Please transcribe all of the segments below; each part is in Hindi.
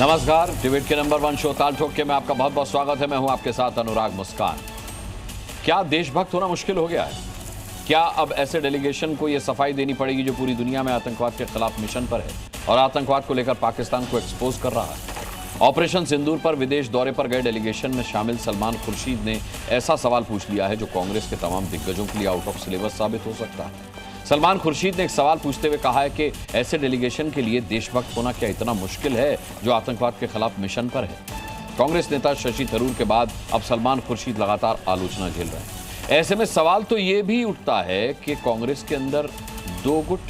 नमस्कार, डिबेट के नंबर 1 शो ताल ठोक के में आपका बहुत बहुत स्वागत है। मैं हूं आपके साथ अनुराग मुस्कान। क्या देशभक्त होना मुश्किल हो गया है? क्या अब ऐसे डेलीगेशन को यह सफाई देनी पड़ेगी जो पूरी दुनिया में आतंकवाद के खिलाफ मिशन पर है और आतंकवाद को लेकर पाकिस्तान को एक्सपोज कर रहा है? ऑपरेशन सिंदूर पर विदेश दौरे पर गए डेलीगेशन में शामिल सलमान खुर्शीद ने ऐसा सवाल पूछ लिया है जो कांग्रेस के तमाम दिग्गजों के लिए आउट ऑफ सिलेबस साबित हो सकता है। सलमान खुर्शीद ने एक सवाल पूछते हुए कहा है कि ऐसे डेलीगेशन के लिए देशभक्त होना क्या इतना मुश्किल है जो आतंकवाद के खिलाफ मिशन पर है? कांग्रेस नेता शशि थरूर के बाद अब सलमान खुर्शीद लगातार आलोचना झेल रहे हैं। ऐसे में सवाल तो ये भी उठता है कि कांग्रेस के अंदर दो गुट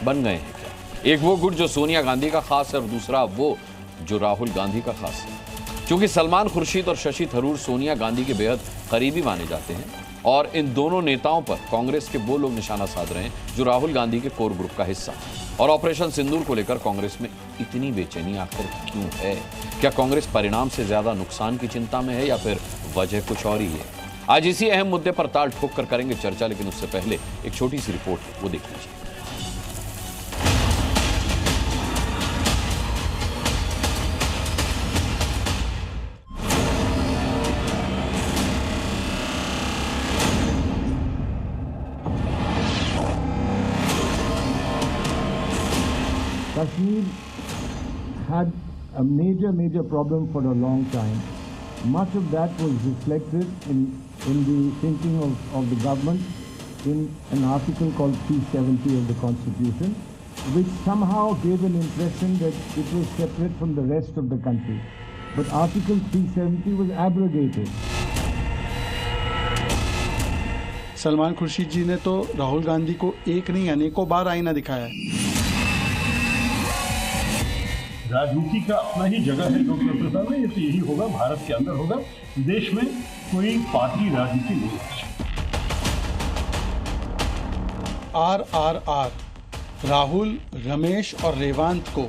बन गए हैं क्या? एक वो गुट जो सोनिया गांधी का खास है और दूसरा वो जो राहुल गांधी का खास है। क्योंकि सलमान खुर्शीद और शशि थरूर सोनिया गांधी के बेहद करीबी माने जाते हैं और इन दोनों नेताओं पर कांग्रेस के वो लोग निशाना साध रहे हैं जो राहुल गांधी के कोर ग्रुप का हिस्सा है। और ऑपरेशन सिंदूर को लेकर कांग्रेस में इतनी बेचैनी आखिर क्यों है? क्या कांग्रेस परिणाम से ज्यादा नुकसान की चिंता में है या फिर वजह कुछ और ही है? आज इसी अहम मुद्दे पर ताल ठोक कर करेंगे चर्चा, लेकिन उससे पहले एक छोटी सी रिपोर्ट वो देख लीजिए। Kashmir had a major problem for a long time. Much of that was reflected in the thinking of the government in an article called 370 of the Constitution, which somehow gave an impression that it was separate from the rest of the country. But Article 370 was abrogated. Salman Khurshid जी ने तो राहुल गांधी को एक नहीं अनेकों बार आईना दिखाया है। राजनीति का अपना ही जगह है डॉक्टर साहब ने, ये तो यही होगा, भारत के अंदर होगा, देश में कोई पार्टी राजनीति नहीं है। RRR राहुल, रमेश और रेवांत को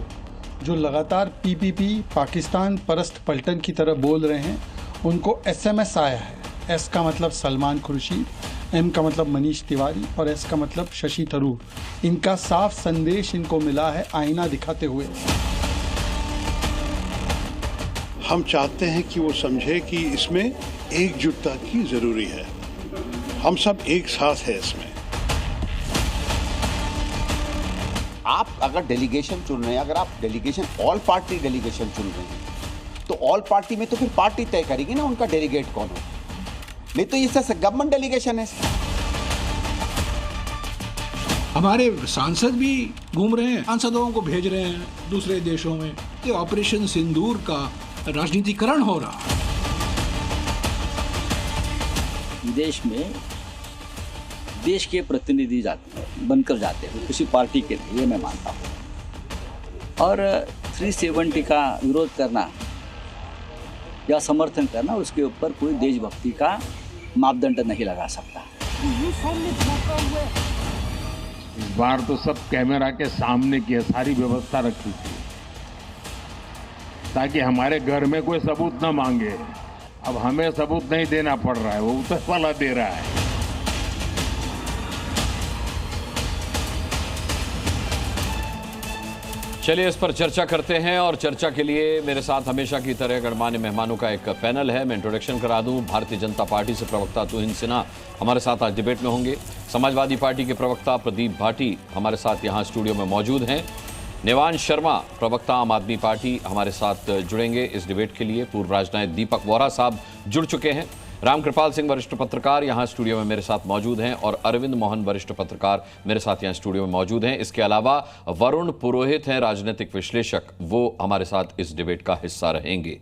जो लगातार PPP पाकिस्तान परस्त पलटन की तरह बोल रहे हैं, उनको SMS आया है। S का मतलब सलमान खुर्शीद, M का मतलब मनीष तिवारी और S का मतलब शशि थरूर। इनका साफ संदेश इनको मिला है आईना दिखाते हुए। हम चाहते हैं कि वो समझे कि इसमें एकजुटता की जरूरी है। हम सब एक साथ हैं इसमें। आप अगर डेलीगेशन चुन रहे हैं, अगर आप डेलीगेशन ऑल पार्टी डेलीगेशन चुन रहे हैं तो ऑल पार्टी में तो फिर पार्टी तय करेगी ना उनका डेलीगेट कौन हो। नहीं तो इससे गवर्नमेंट डेलीगेशन है। हमारे सांसद भी घूम रहे हैं, सांसदों को भेज रहे हैं दूसरे देशों में। ये ऑपरेशन सिंदूर का राजनीतिकरण हो रहा है। विदेश में देश के प्रतिनिधि बनकर जाते हैं किसी पार्टी के लिए, ये मैं मानता हूँ। और 370 का विरोध करना या समर्थन करना, उसके ऊपर कोई देशभक्ति का मापदंड नहीं लगा सकता। इस बार तो सब कैमरा के सामने की सारी व्यवस्था रखी थी ताकि हमारे घर में कोई सबूत न मांगे। अब हमें सबूत नहीं देना पड़ रहा है, वो ऊपर वाला दे रहा है। चलिए इस पर चर्चा करते हैं और चर्चा के लिए मेरे साथ हमेशा की तरह गणमान्य मेहमानों का एक पैनल है। मैं इंट्रोडक्शन करा दूं। भारतीय जनता पार्टी से प्रवक्ता तुहिन सिन्हा हमारे साथ आज डिबेट में होंगे। समाजवादी पार्टी के प्रवक्ता प्रदीप भाटी हमारे साथ यहाँ स्टूडियो में मौजूद हैं। नेवान शर्मा प्रवक्ता आम आदमी पार्टी हमारे साथ जुड़ेंगे इस डिबेट के लिए। पूर्व राजनायक दीपक वोरा साहब जुड़ चुके हैं। राम कृपाल सिंह वरिष्ठ पत्रकार यहाँ स्टूडियो में मेरे साथ मौजूद हैं और अरविंद मोहन वरिष्ठ पत्रकार मेरे साथ यहाँ स्टूडियो में मौजूद हैं। इसके अलावा वरुण पुरोहित हैं राजनीतिक विश्लेषक, वो हमारे साथ इस डिबेट का हिस्सा रहेंगे।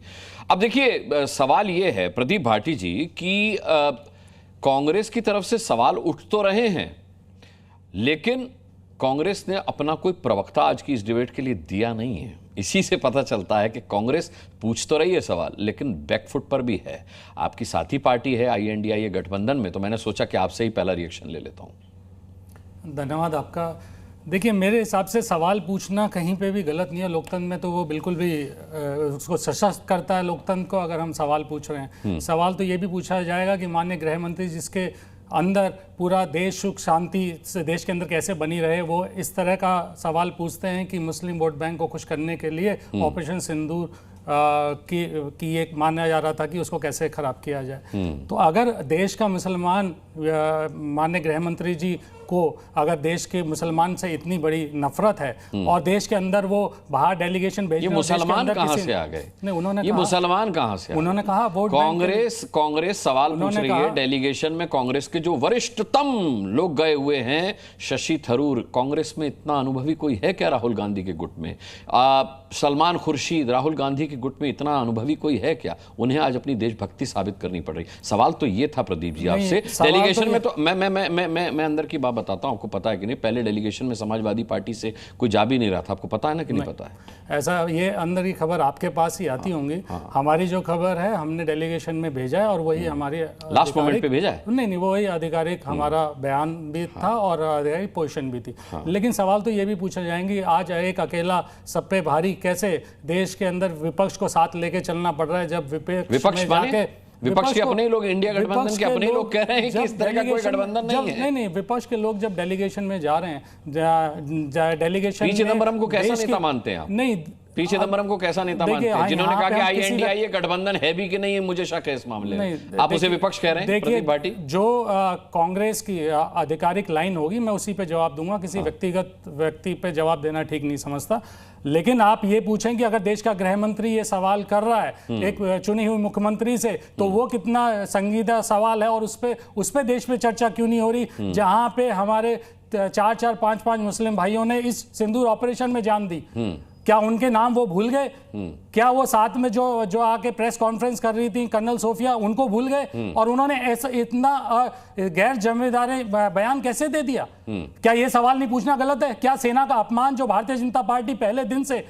अब देखिए सवाल ये है प्रदीप भाटी जी कि कांग्रेस की तरफ से सवाल उठ तो रहे हैं, लेकिन कांग्रेस ने अपना कोई प्रवक्ता आज की इस डिबेट के लिए दिया नहीं है। इसी से पता चलता है कि कांग्रेस पूछ तो रही है सवाल, लेकिन बैकफुट पर भी है। आपकी साथी पार्टी है INDIA गठबंधन में, तो मैंने सोचा कि आपसे ही पहला रिएक्शन ले लेता हूं। धन्यवाद आपका। देखिए मेरे हिसाब से सवाल पूछना कहीं पे भी गलत नहीं है। लोकतंत्र में तो वो बिल्कुल भी उसको सशक्त करता है लोकतंत्र को, अगर हम सवाल पूछ रहे हैं। सवाल तो ये भी पूछा जाएगा कि माननीय गृह मंत्री जिसके अंदर पूरा देश सुख शांति से देश के अंदर कैसे बनी रहे, वो इस तरह का सवाल पूछते हैं कि मुस्लिम वोट बैंक को खुश करने के लिए ऑपरेशन सिंदूर की एक माना जा रहा था कि उसको कैसे खराब किया जाए। तो अगर देश का मुसलमान, माननीय गृह मंत्री जी को अगर देश के मुसलमान से इतनी बड़ी नफरत है और देश के अंदर वो बाहर डेलीगेशन भेज, ये मुसलमान कहाँ से आ गए? नहीं, उन्होंने ये मुसलमान कहाँ से? उन्होंने कहा वोट कांग्रेस सवाल पूछ रही है। डेलीगेशन में कांग्रेस के जो वरिष्ठतम लोग गए हुए हैं, शशि थरूर, कांग्रेस में इतना अनुभवी कोई है क्या राहुल गांधी के गुट में? सलमान खुर्शीद, राहुल गांधी के गुट में इतना अनुभवी कोई है क्या? उन्हें आज अपनी देशभक्ति साबित करनी पड़ रही। सवाल तो ये था प्रदीप जी आपसे डेलीगेशन में। तो मैं अंदर की बात बताता हूं, आपको पता है कि नहीं, पहले डेलीगेशन में समाजवादी पार्टी से कोई जा भी नहीं रहा था, आपको पता है ना कि नहीं पता है? ऐसा ये अंदर की खबर आपके पास ही आती होंगी। हमारी जो खबर है हमने डेलीगेशन में भेजा है और वही हमारी लास्ट मोमेंट पे भेजा है। नहीं, वही आधिकारिक हमारा बयान भी था और आधिकारिक पोजीशन भी थी। लेकिन सवाल तो ये भी पूछा जाएंगे, आज एक अकेला सब पे भारी कैसे देश के अंदर विपक्ष को साथ लेके चलना पड़ रहा है, जब विपक्ष विपक्ष के अपने लोग, इंडिया गठबंधन के अपने लोग कह रहे हैं कि इस तरह का कोई गठबंधन नहीं है। नहीं, विपक्ष के लोग जब डेलीगेशन में जा रहे हैं, डेलीगेशन पी चिदंबरम को कैसा नेता मानते हैं आप? नहीं, पी चिदंबरम को कैसा नेता मानते हैं? जिन्होंने कहा कि INDIA गठबंधन है भी कि नहीं, मुझे शक है इस मामले में। आप उसे विपक्ष कह रहे हैं? देखिए, जो कांग्रेस की आधिकारिक लाइन होगी मैं उसी पे जवाब दूंगा, किसी व्यक्तिगत व्यक्ति पे जवाब देना ठीक नहीं समझता। लेकिन आप ये पूछें कि अगर देश का गृह मंत्री ये सवाल कर रहा है एक चुनी हुई मुख्यमंत्री से, तो वो कितना संजीदा सवाल है और उस पे देश में चर्चा क्यों नहीं हो रही, जहां पे हमारे 4-4, 5-5 मुस्लिम भाइयों ने इस सिंदूर ऑपरेशन में जान दी। क्या उनके नाम वो भूल गए? क्या वो साथ में जो आके प्रेस कॉन्फ्रेंस कर रही थी कर्नल सोफिया, उनको भूल गए? और उन्होंने ऐसा इतना गैर जिम्मेदारी बयान कैसे दे दिया? क्या ये सवाल नहीं पूछना गलत है? क्या सेना का अपमान जो भारतीय जनता पार्टी पहले दिन से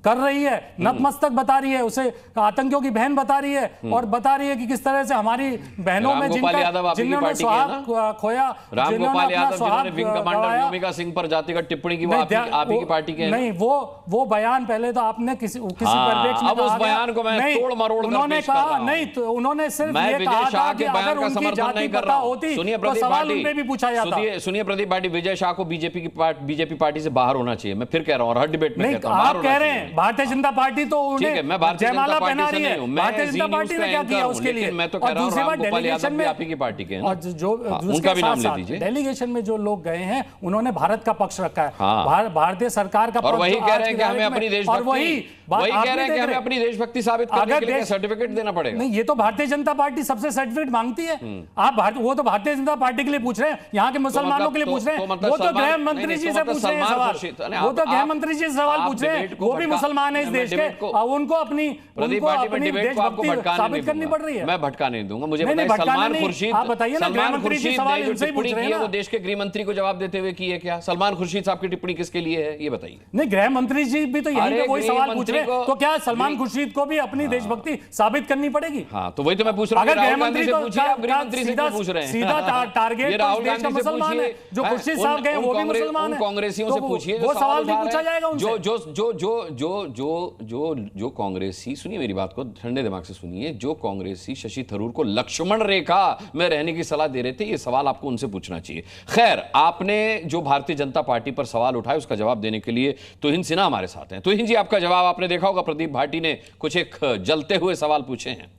कर रही है, नतमस्तक बता रही है, उसे आतंकियों की बहन बता रही है और बता रही है कि किस तरह से हमारी बहनों में जिन्होंने सुहाग खोया, रामगोपाल यादव जिन्होंने विंग कमांडर व्योमिका सिंह पर जातिगत टिप्पणी की, वो आप ही की पार्टी के हैं। नहीं, वो बयान पहले तो आपने किसी परिप्रेक्ष्य में अब उस बयान को मैं तोड़ मरोड़ उन्होंने कहा नहीं, तो उन्होंने सिर्फ ये कहा था कि अगर उनकी जाति पता होती तो सवाल उन पे भी पूछा जाता। सुनिए प्रदीप पाटिल, विजय शाह को बीजेपी पार्टी से बाहर होना चाहिए। मैं फिर कह रहा हूँ, हर डिबेट में कहता हूं, आप कह रहे हैं भारतीय जनता पार्टी तो उन्हें जयमाला पहना रही है। भारतीय जनता पार्टी ने क्या किया उसके लिए? मैं तो कह रहा हूं रामगोपाल यादव भी आप ही की पार्टी के हैं, और जो उनका भी नाम ले दीजिए। डेलीगेशन में जो लोग गए हैं उन्होंने भारत का पक्ष रखा है, भारतीय सरकार का, और वही कह रहे हैं कि हमें अपनी देशभक्ति, वही कह रहे हैं कि हमें अपनी देशभक्ति साबित करने के लिए सर्टिफिकेट देना पड़ेगा। नहीं, ये तो भारतीय जनता पार्टी सबसे सर्टिफिकेट मांगती है। आप वो तो भारतीय जनता पार्टी के लिए पूछ रहे हैं, यहाँ के मुसलमानों के लिए पूछ रहे हैं। वो तो गृह मंत्री जी से पूछ रहे हैं सवाल, वो तो गृह मंत्री जी से सवाल पूछ रहे हैं, वो भी मुसलमान है इस देश के, उनको अपनी देशभक्ति साबित करनी पड़ रही है। मैं भटकाने नहीं दूंगा। मुझे बताइए, सलमान खुर्शीद, आप बताइए ना, गृह मंत्री जी सवाल उनसे ही पूछ रहे हैं, वो देश के गृह मंत्री को जवाब देते हुए की है क्या? सलमान खुर्शीद साहब की टिप्पणी किसके लिए है ये बताइए। नहीं, गृह मंत्री जी भी तो यही पे वही सवाल पूछ रहे हैं, तो क्या सलमान खुर्शीद को भी अपनी देशभक्ति साबित करनी पड़ेगी? हाँ, तो वही तो मैं पूछ रहा हूँ। अगर गृह मंत्री से पूछिए, आप गृह मंत्री से पूछ रहे हैं, सीधा टारगेट राहुल गांधी से पूछिए, जो खुर्शीद साहब गए वो भी मुसलमान हैं, कांग्रेसियों से पूछिए, वो सवाल भी पूछा जाएगा उनसे। जो कांग्रेसी, सुनिए मेरी बात को ठंडे दिमाग से सुनिए, जो कांग्रेसी शशि थरूर को लक्ष्मण रेखा में रहने की सलाह दे रहे थे, ये सवाल आपको उनसे पूछना चाहिए। खैर, आपने जो भारतीय जनता पार्टी पर सवाल उठाए उसका जवाब देने के लिए तुहिन सिन्हा हमारे साथ हैं। तुहिन जी, आपका जवाब आपने देखा होगा, प्रदीप भाटी ने कुछ एक जलते हुए सवाल पूछे हैं।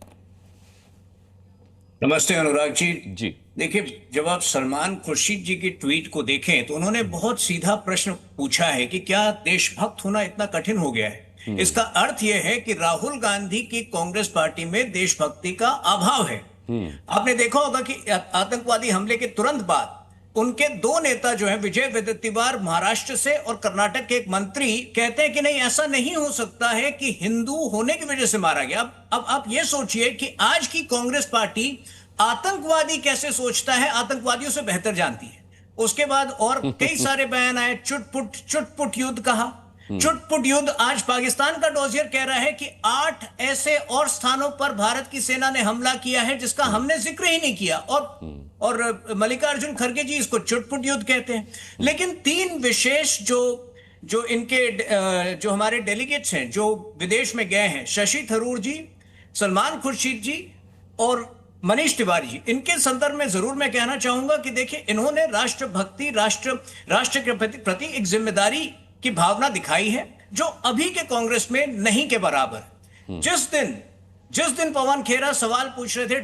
नमस्ते अनुराग जी। जी देखिए, जब आप सलमान खुर्शीद जी की ट्वीट को देखें तो उन्होंने बहुत सीधा प्रश्न पूछा है कि क्या देशभक्त होना इतना कठिन हो गया है? इसका अर्थ यह है कि राहुल गांधी की कांग्रेस पार्टी में देशभक्ति का अभाव है। आपने देखा होगा कि आतंकवादी हमले के तुरंत बाद उनके दो नेता जो हैं, विजय वडेट्टीवार महाराष्ट्र से और कर्नाटक के एक मंत्री, कहते हैं कि नहीं, ऐसा नहीं हो सकता है कि हिंदू होने की वजह से मारा गया। अब आप ये सोचिए कि आज की कांग्रेस पार्टी आतंकवादी कैसे सोचता है, आतंकवादियों से बेहतर जानती है। उसके बाद और कई सारे बयान आए, चुटपुट युद्ध कहा। चुटपुट युद्ध आज पाकिस्तान का डोजियर कह रहा है कि 8 ऐसे और स्थानों पर भारत की सेना ने हमला किया है जिसका हमने जिक्र ही नहीं किया, और मल्लिकार्जुन खड़गे जी इसको चुटपुट युद्ध कहते हैं। लेकिन 3 विशेष जो इनके जो हमारे डेलीगेट्स हैं जो विदेश में गए हैं, शशि थरूर जी, सलमान खुर्शीद जी और मनीष तिवारी जी, इनके संदर्भ में जरूर मैं कहना चाहूंगा कि देखिए, इन्होंने राष्ट्रभक्ति, राष्ट्र के प्रति एक जिम्मेदारी की भावना दिखाई है जो अभी के कांग्रेस में नहीं के बराबर। जिस दिन पवन खेरा सवाल पूछ रहे थे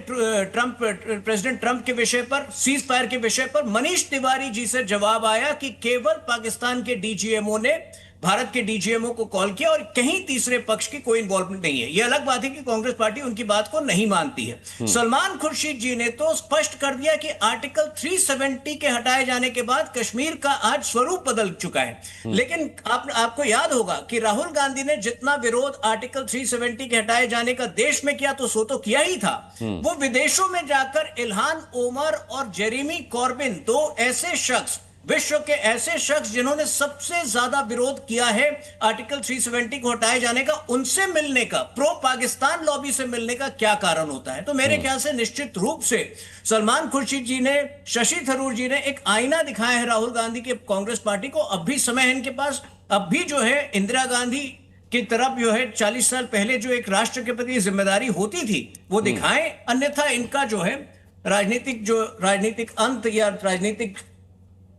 प्रेसिडेंट ट्रंप के विषय पर, सीज फायर के विषय पर, मनीष तिवारी जी से जवाब आया कि केवल पाकिस्तान के डीजीएमओ ने भारत के डीजीएमओ को कॉल किया और कहीं तीसरे पक्ष की कोई इन्वॉल्वमेंट नहीं है। यह अलग बात है कि कांग्रेस पार्टी उनकी बात को नहीं मानती है। सलमान खुर्शीद जी ने तो स्पष्ट कर दिया कि आर्टिकल 370 के हटाए जाने के बाद कश्मीर का आज स्वरूप बदल चुका है। लेकिन आपको याद होगा कि राहुल गांधी ने जितना विरोध आर्टिकल 370 के हटाए जाने का देश में किया तो सो तो किया ही था, वो विदेशों में जाकर इल्हान ओमर और जेरेमी कॉर्बिन, दो ऐसे शख्स, विश्व के ऐसे शख्स जिन्होंने सबसे ज्यादा विरोध किया है आर्टिकल 370 को हटाए जाने का, उनसे मिलने का, प्रो पाकिस्तान लॉबी से मिलने का क्या कारण होता है? तो मेरे ख्याल से निश्चित रूप से सलमान खुर्शीद जी ने, शशि थरूर जी ने एक आईना दिखाया है राहुल गांधी के कांग्रेस पार्टी को। अब भी समय है इनके पास, अब भी जो है इंदिरा गांधी की तरफ जो है 40 साल पहले जो एक राष्ट्र के प्रति जिम्मेदारी होती थी वो दिखाएं, अन्यथा इनका जो है राजनीतिक अंत या राजनीतिक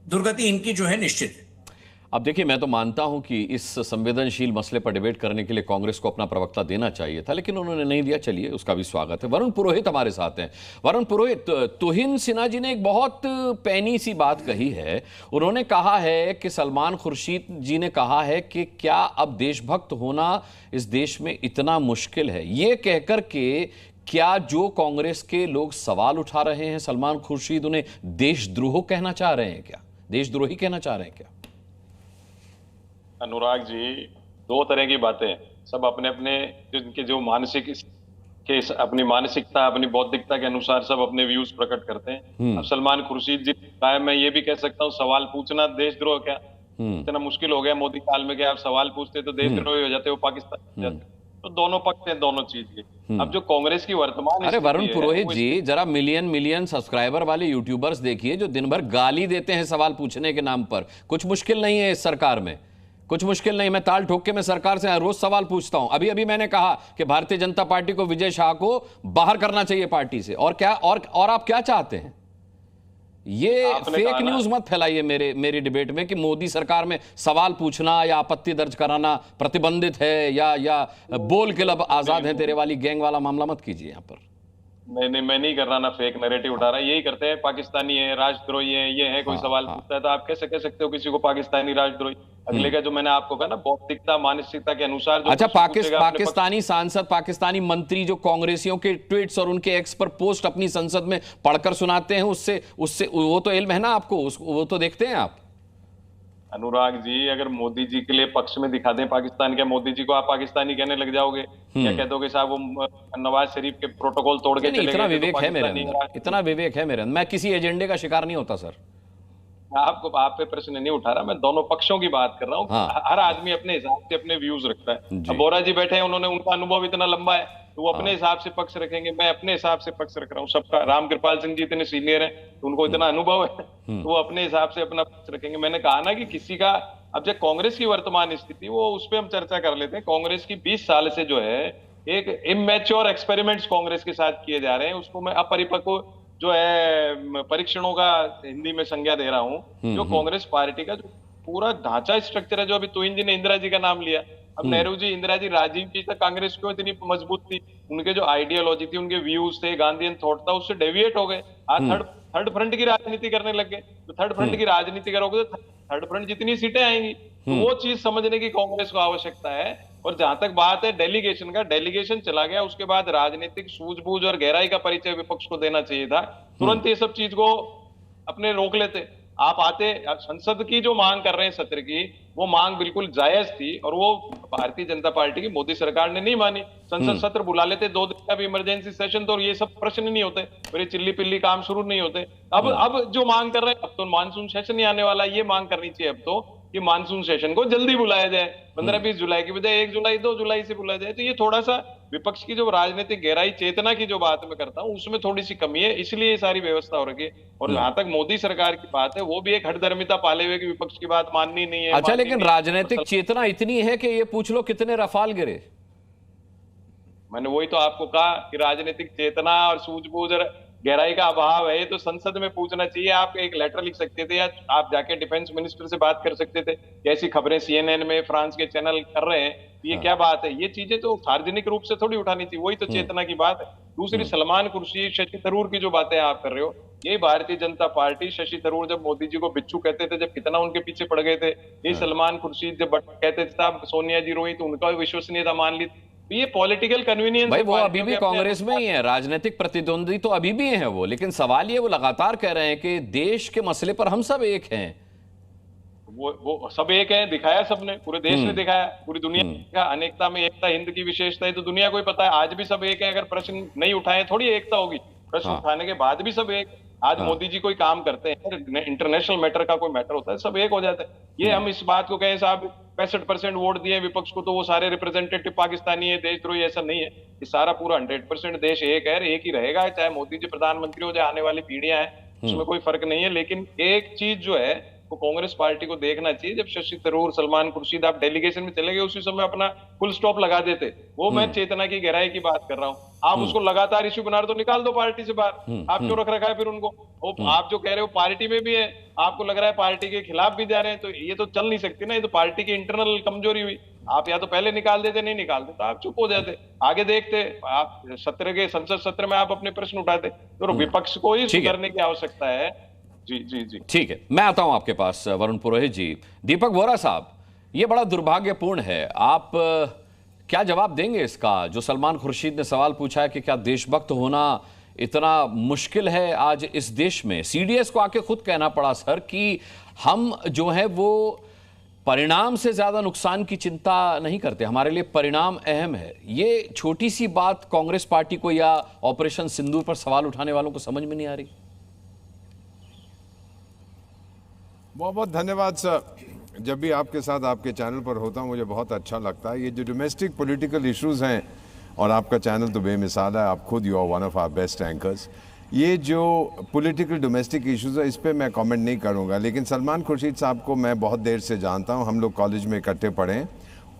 दुर्गति इनकी जो है निश्चित है। अब देखिए, मैं तो मानता हूं कि इस संवेदनशील मसले पर डिबेट करने के लिए कांग्रेस को अपना प्रवक्ता देना चाहिए था, लेकिन उन्होंने नहीं दिया। चलिए, उसका भी स्वागत है। वरुण पुरोहित हमारे साथ हैं। वरुण पुरोहित, तुहिन सिन्हा जी ने एक बहुत पैनी सी बात कही है। उन्होंने कहा है कि सलमान खुर्शीद जी ने कहा है कि क्या अब देशभक्त होना इस देश में इतना मुश्किल है? ये कहकर के क्या जो कांग्रेस के लोग सवाल उठा रहे हैं, सलमान खुर्शीद उन्हें देशद्रोह कहना चाह रहे हैं क्या? देशद्रोही कहना चाह रहे हैं क्या? अनुराग जी, दो तरह की बातें हैं। सब अपने अपने जिनके जो मानसिक के अपनी मानसिकता, अपनी बौद्धिकता के अनुसार सब अपने व्यूज प्रकट करते हैं। अब सलमान खुर्शीद जी, मैं ये भी कह सकता हूँ, सवाल पूछना देशद्रोह क्या? इतना मुश्किल हो गया मोदी काल में कि आप सवाल पूछते तो देशद्रोही हो जाते हो, पाकिस्तान हो जाते। तो दोनों पक्ष हैं दोनों चीज के। अब जो कांग्रेस की वर्तमान, अरे वरुण पुरोहित जी, जरा मिलियन सब्सक्राइबर वाले यूट्यूबर्स देखिए जो दिन भर गाली देते हैं सवाल पूछने के नाम पर। कुछ मुश्किल नहीं है इस सरकार में, कुछ मुश्किल नहीं। मैं ताल ठोक के मैं सरकार से रोज सवाल पूछता हूं। अभी मैंने कहा कि भारतीय जनता पार्टी को, विजय शाह को बाहर करना चाहिए पार्टी से। और क्या, और आप क्या चाहते हैं? ये फेक न्यूज मत फैलाइए मेरी डिबेट में कि मोदी सरकार में सवाल पूछना या आपत्ति दर्ज कराना प्रतिबंधित है या बोल के लब आजाद है तेरे वाली गैंग वाला मामला मत कीजिए यहाँ पर। नहीं, मैं नहीं कर रहा ना, फेक नैरेटिव उठा रहा है। यही करते हैं, पाकिस्तानी है, राष्ट्रद्रोही है, ये है। कोई सवाल पूछता है तो आप कैसे कह सकते हो किसी को पाकिस्तानी, राष्ट्रद्रोही? अगले का जो मैंने आपको कहा ना, बौद्धिकता, मानसिकता के अनुसार। अच्छा, पाकिस्तानी सांसद, पाकिस्तानी मंत्री जो कांग्रेसियों के ट्वीट्स और उनके एक्स पर पोस्ट अपनी संसद में पढ़कर सुनाते हैं, उससे वो तो इल्म है ना आपको, वो तो देखते हैं आप। अनुराग जी, अगर मोदी जी के लिए पक्ष में दिखा दें पाकिस्तान के, मोदी जी को आप पाकिस्तानी कहने लग जाओगे? क्या कह दोगे साहब वो नवाज शरीफ के प्रोटोकॉल तोड़ के चले गए? इतना विवेक है मेरे अंदर, इतना विवेक है मेरे अंदर। मैं किसी एजेंडे का शिकार नहीं होता सर। आप पे प्रश्न नहीं उठा रहा, मैं दोनों पक्षों की बात कर रहा हूँ। हर आदमी अपने हिसाब से अपने व्यूज रखता है। अब बोरा जी बैठे हैं, उनका अनुभव इतना लंबा है तो वो अपने हिसाब से पक्ष रखेंगे, मैं अपने हिसाब से पक्ष रख रहा हूँ सबका। रामकृपाल सिंह जी इतने सीनियर हैं तो उनको इतना अनुभव है तो वो अपने हिसाब से अपना पक्ष रखेंगे। मैंने कहा ना कि किसी का, अब जब कांग्रेस की वर्तमान स्थिति, वो उस पर हम चर्चा कर लेते हैं। कांग्रेस की 20 साल से जो है एक इमैच्योर एक्सपेरिमेंट्स कांग्रेस के साथ किए जा रहे हैं, उसको मैं अपरिपक्व जो है परीक्षणों का हिंदी में संज्ञा दे रहा हूँ। जो कांग्रेस पार्टी का जो पूरा ढांचा स्ट्रक्चर है, जो अभी तुहिन जी ने इंदिरा जी का नाम लिया, अब नेहरू जी, इंदिरा जी, राजीव जी तक कांग्रेस क्यों इतनी मजबूत थी? उनके जो आइडियोलॉजी थी, उनके व्यूज थे, गांधीयन थॉट था, उससे डेविएट हो गए। आज थर्ड फ्रंट की राजनीति करने लग गए। तो थर्ड फ्रंट की राजनीति करोगे तो थर्ड फ्रंट जितनी सीटें आएंगी, तो वो चीज समझने की कांग्रेस को आवश्यकता है। और जहां तक बात है डेलीगेशन का, डेलीगेशन चला गया, उसके बाद राजनीतिक सूझबूझ और गहराई का परिचय विपक्ष को देना चाहिए था। तुरंत ये सब चीज को अपने रोक लेते। आप आते, संसद की जो मांग कर रहे हैं सत्र की, वो मांग बिल्कुल जायज थी और वो भारतीय जनता पार्टी की मोदी सरकार ने नहीं मानी। संसद सत्र बुला लेते, 2 दिन का भी इमरजेंसी सेशन, तो ये सब प्रश्न नहीं होते, फिर चिल्ली पिल्ली काम शुरू नहीं होते। अब जो मांग कर रहे हैं, अब तो मानसून सेशन ही आने वाला, ये मांग करनी चाहिए अब तो कि मानसून सेशन को जल्दी बुलाया जाए, 15-20 जुलाई की बजाय 1 जुलाई 2 जुलाई से बुलाया जाए। तो ये थोड़ा सा विपक्ष की जो राजनीतिक गहराई, चेतना की जो बात मैं करता हूँ, उसमें थोड़ी सी कमी है, इसलिए ये सारी व्यवस्था हो रही है। और जहां तक मोदी सरकार की बात है, वो भी एक हठधर्मिता पाले हुए कि विपक्ष की बात माननी नहीं है। अच्छा, लेकिन राजनीतिक चेतना इतनी है कि ये पूछ लो कितने रफाल गिरे? मैंने वही तो आपको कहा कि राजनीतिक चेतना और सूझबूझ और गहराई का अभाव है। ये तो संसद में पूछना चाहिए। आप एक लेटर लिख सकते थे या आप जाके डिफेंस मिनिस्टर से बात कर सकते थे। ऐसी खबरें CNN में फ्रांस के चैनल कर रहे हैं, ये क्या बात है? ये चीजें तो सार्वजनिक रूप से थोड़ी उठानी चाहिए। वही तो चेतना की बात है। दूसरी, सलमान खुर्शीद, शशि थरूर की जो बातें आप कर रहे हो, ये भारतीय जनता पार्टी, शशि थरूर जब मोदी जी को बिच्छू कहते थे, जब कितना उनके पीछे पड़ गए थे, ये सलमान खुर्शीद जब कहते थे साहब सोनिया जी रोई तो उनका विश्वसनीयता मान ली। ये पॉलिटिकल कन्वीनियंस भाई, वो अभी भी कांग्रेस में ही है, राजनीतिक प्रतिद्वंदी तो अभी भी हैं वो, लेकिन सवाल ये वो लगातार कह रहे हैं कि देश के मसले पर हम सब एक हैं। वो सब एक है, दिखाया सबने, पूरे देश ने दिखाया, पूरी दुनिया का अनेकता में एकता, हिंद की विशेषता है तो दुनिया को ही पता है। आज भी सब एक है। अगर प्रश्न नहीं उठाए थोड़ी एकता होगी, प्रश्न उठाने के बाद भी सब एक। आज मोदी जी कोई काम करते हैं, इंटरनेशनल मैटर का कोई मैटर होता है, सब एक हो जाता है। ये हम इस बात को कहें साहब 65% वोट दिए विपक्ष को तो वो सारे रिप्रेजेंटेटिव पाकिस्तानी है, देशद्रोही, ऐसा नहीं है। ये सारा पूरा 100% देश एक है, एक ही रहेगा, चाहे मोदी जी प्रधानमंत्री हो, चाहे आने वाली पीढ़ियां हैं, उसमें कोई फर्क नहीं है। लेकिन एक चीज जो है वो कांग्रेस पार्टी को देखना चाहिए, जब शशि थरूर, सलमान खुर्शीद आप डेलीगेशन में चले गए, उसी समय अपना फुल स्टॉप लगा देते। वो मैं चेतना की गहराई की बात कर रहा हूँ। आप उसको लगातार इश्यू बना रहे तो निकाल दो पार्टी से बाहर। आप क्यों रख रखा है फिर उनको? आप जो कह रहे हो पार्टी में भी है, आपको लग रहा है पार्टी के खिलाफ भी जा रहे हैं, तो ये तो चल नहीं सकती ना। ये तो पार्टी की इंटरनल कमजोरी हुई। आप या तो पहले निकाल देते, नहीं निकालते तो आप चुप हो जाते, आगे देखते। आप सत्र के संसद सत्र में आप अपने प्रश्न उठाते, तो विपक्ष को ही सुधरने की आवश्यकता है। जी जी जी, ठीक है, मैं आता हूं आपके पास वरुण पुरोहित जी। दीपक वोरा साहब, ये बड़ा दुर्भाग्यपूर्ण है, आप क्या जवाब देंगे इसका? जो सलमान खुर्शीद ने सवाल पूछा है कि क्या देशभक्त होना इतना मुश्किल है आज इस देश में। CDS को आके खुद कहना पड़ा सर कि हम जो है वो परिणाम से ज्यादा नुकसान की चिंता नहीं करते, हमारे लिए परिणाम अहम है। ये छोटी सी बात कांग्रेस पार्टी को या ऑपरेशन सिंदूर पर सवाल उठाने वालों को समझ में नहीं आ रही। बहुत बहुत धन्यवाद सर। जब भी आपके साथ आपके चैनल पर होता हूँ मुझे बहुत अच्छा लगता है। ये जो डोमेस्टिक पॉलिटिकल इश्यूज हैं, और आपका चैनल तो बेमिसाल है, आप खुद you are one of our best anchors. ये जो पॉलिटिकल डोमेस्टिक इश्यूज है इस पर मैं कमेंट नहीं करूँगा, लेकिन सलमान खुर्शीद साहब को मैं बहुत देर से जानता हूँ। हम लोग कॉलेज में इकट्ठे पढ़े हैं,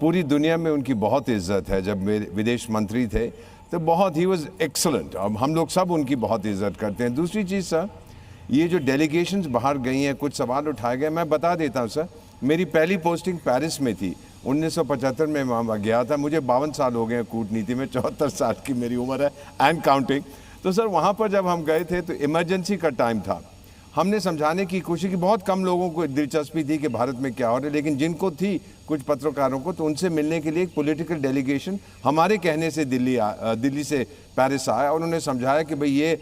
पूरी दुनिया में उनकी बहुत इज्जत है। जब वे विदेश मंत्री थे तो बहुत ही वॉज एक्सलेंट, अब हम लोग सब उनकी बहुत इज्जत करते हैं। दूसरी चीज़ सर, ये जो डेलीगेशंस बाहर गई हैं, कुछ सवाल उठाए गए, मैं बता देता हूँ सर। मेरी पहली पोस्टिंग पेरिस में थी, 1975 में वहाँ गया था। मुझे 52 साल हो गए हैं कूटनीति में, 74 साल की मेरी उम्र है एंड काउंटिंग। तो सर वहाँ पर जब हम गए थे तो इमरजेंसी का टाइम था। हमने समझाने की कोशिश की, बहुत कम लोगों को दिलचस्पी थी कि भारत में क्या हो रहा है, लेकिन जिनको थी कुछ पत्रकारों को, तो उनसे मिलने के लिए एक पॉलिटिकल डेलीगेशन हमारे कहने से दिल्ली से पेरिस आया और उन्होंने समझाया कि भाई ये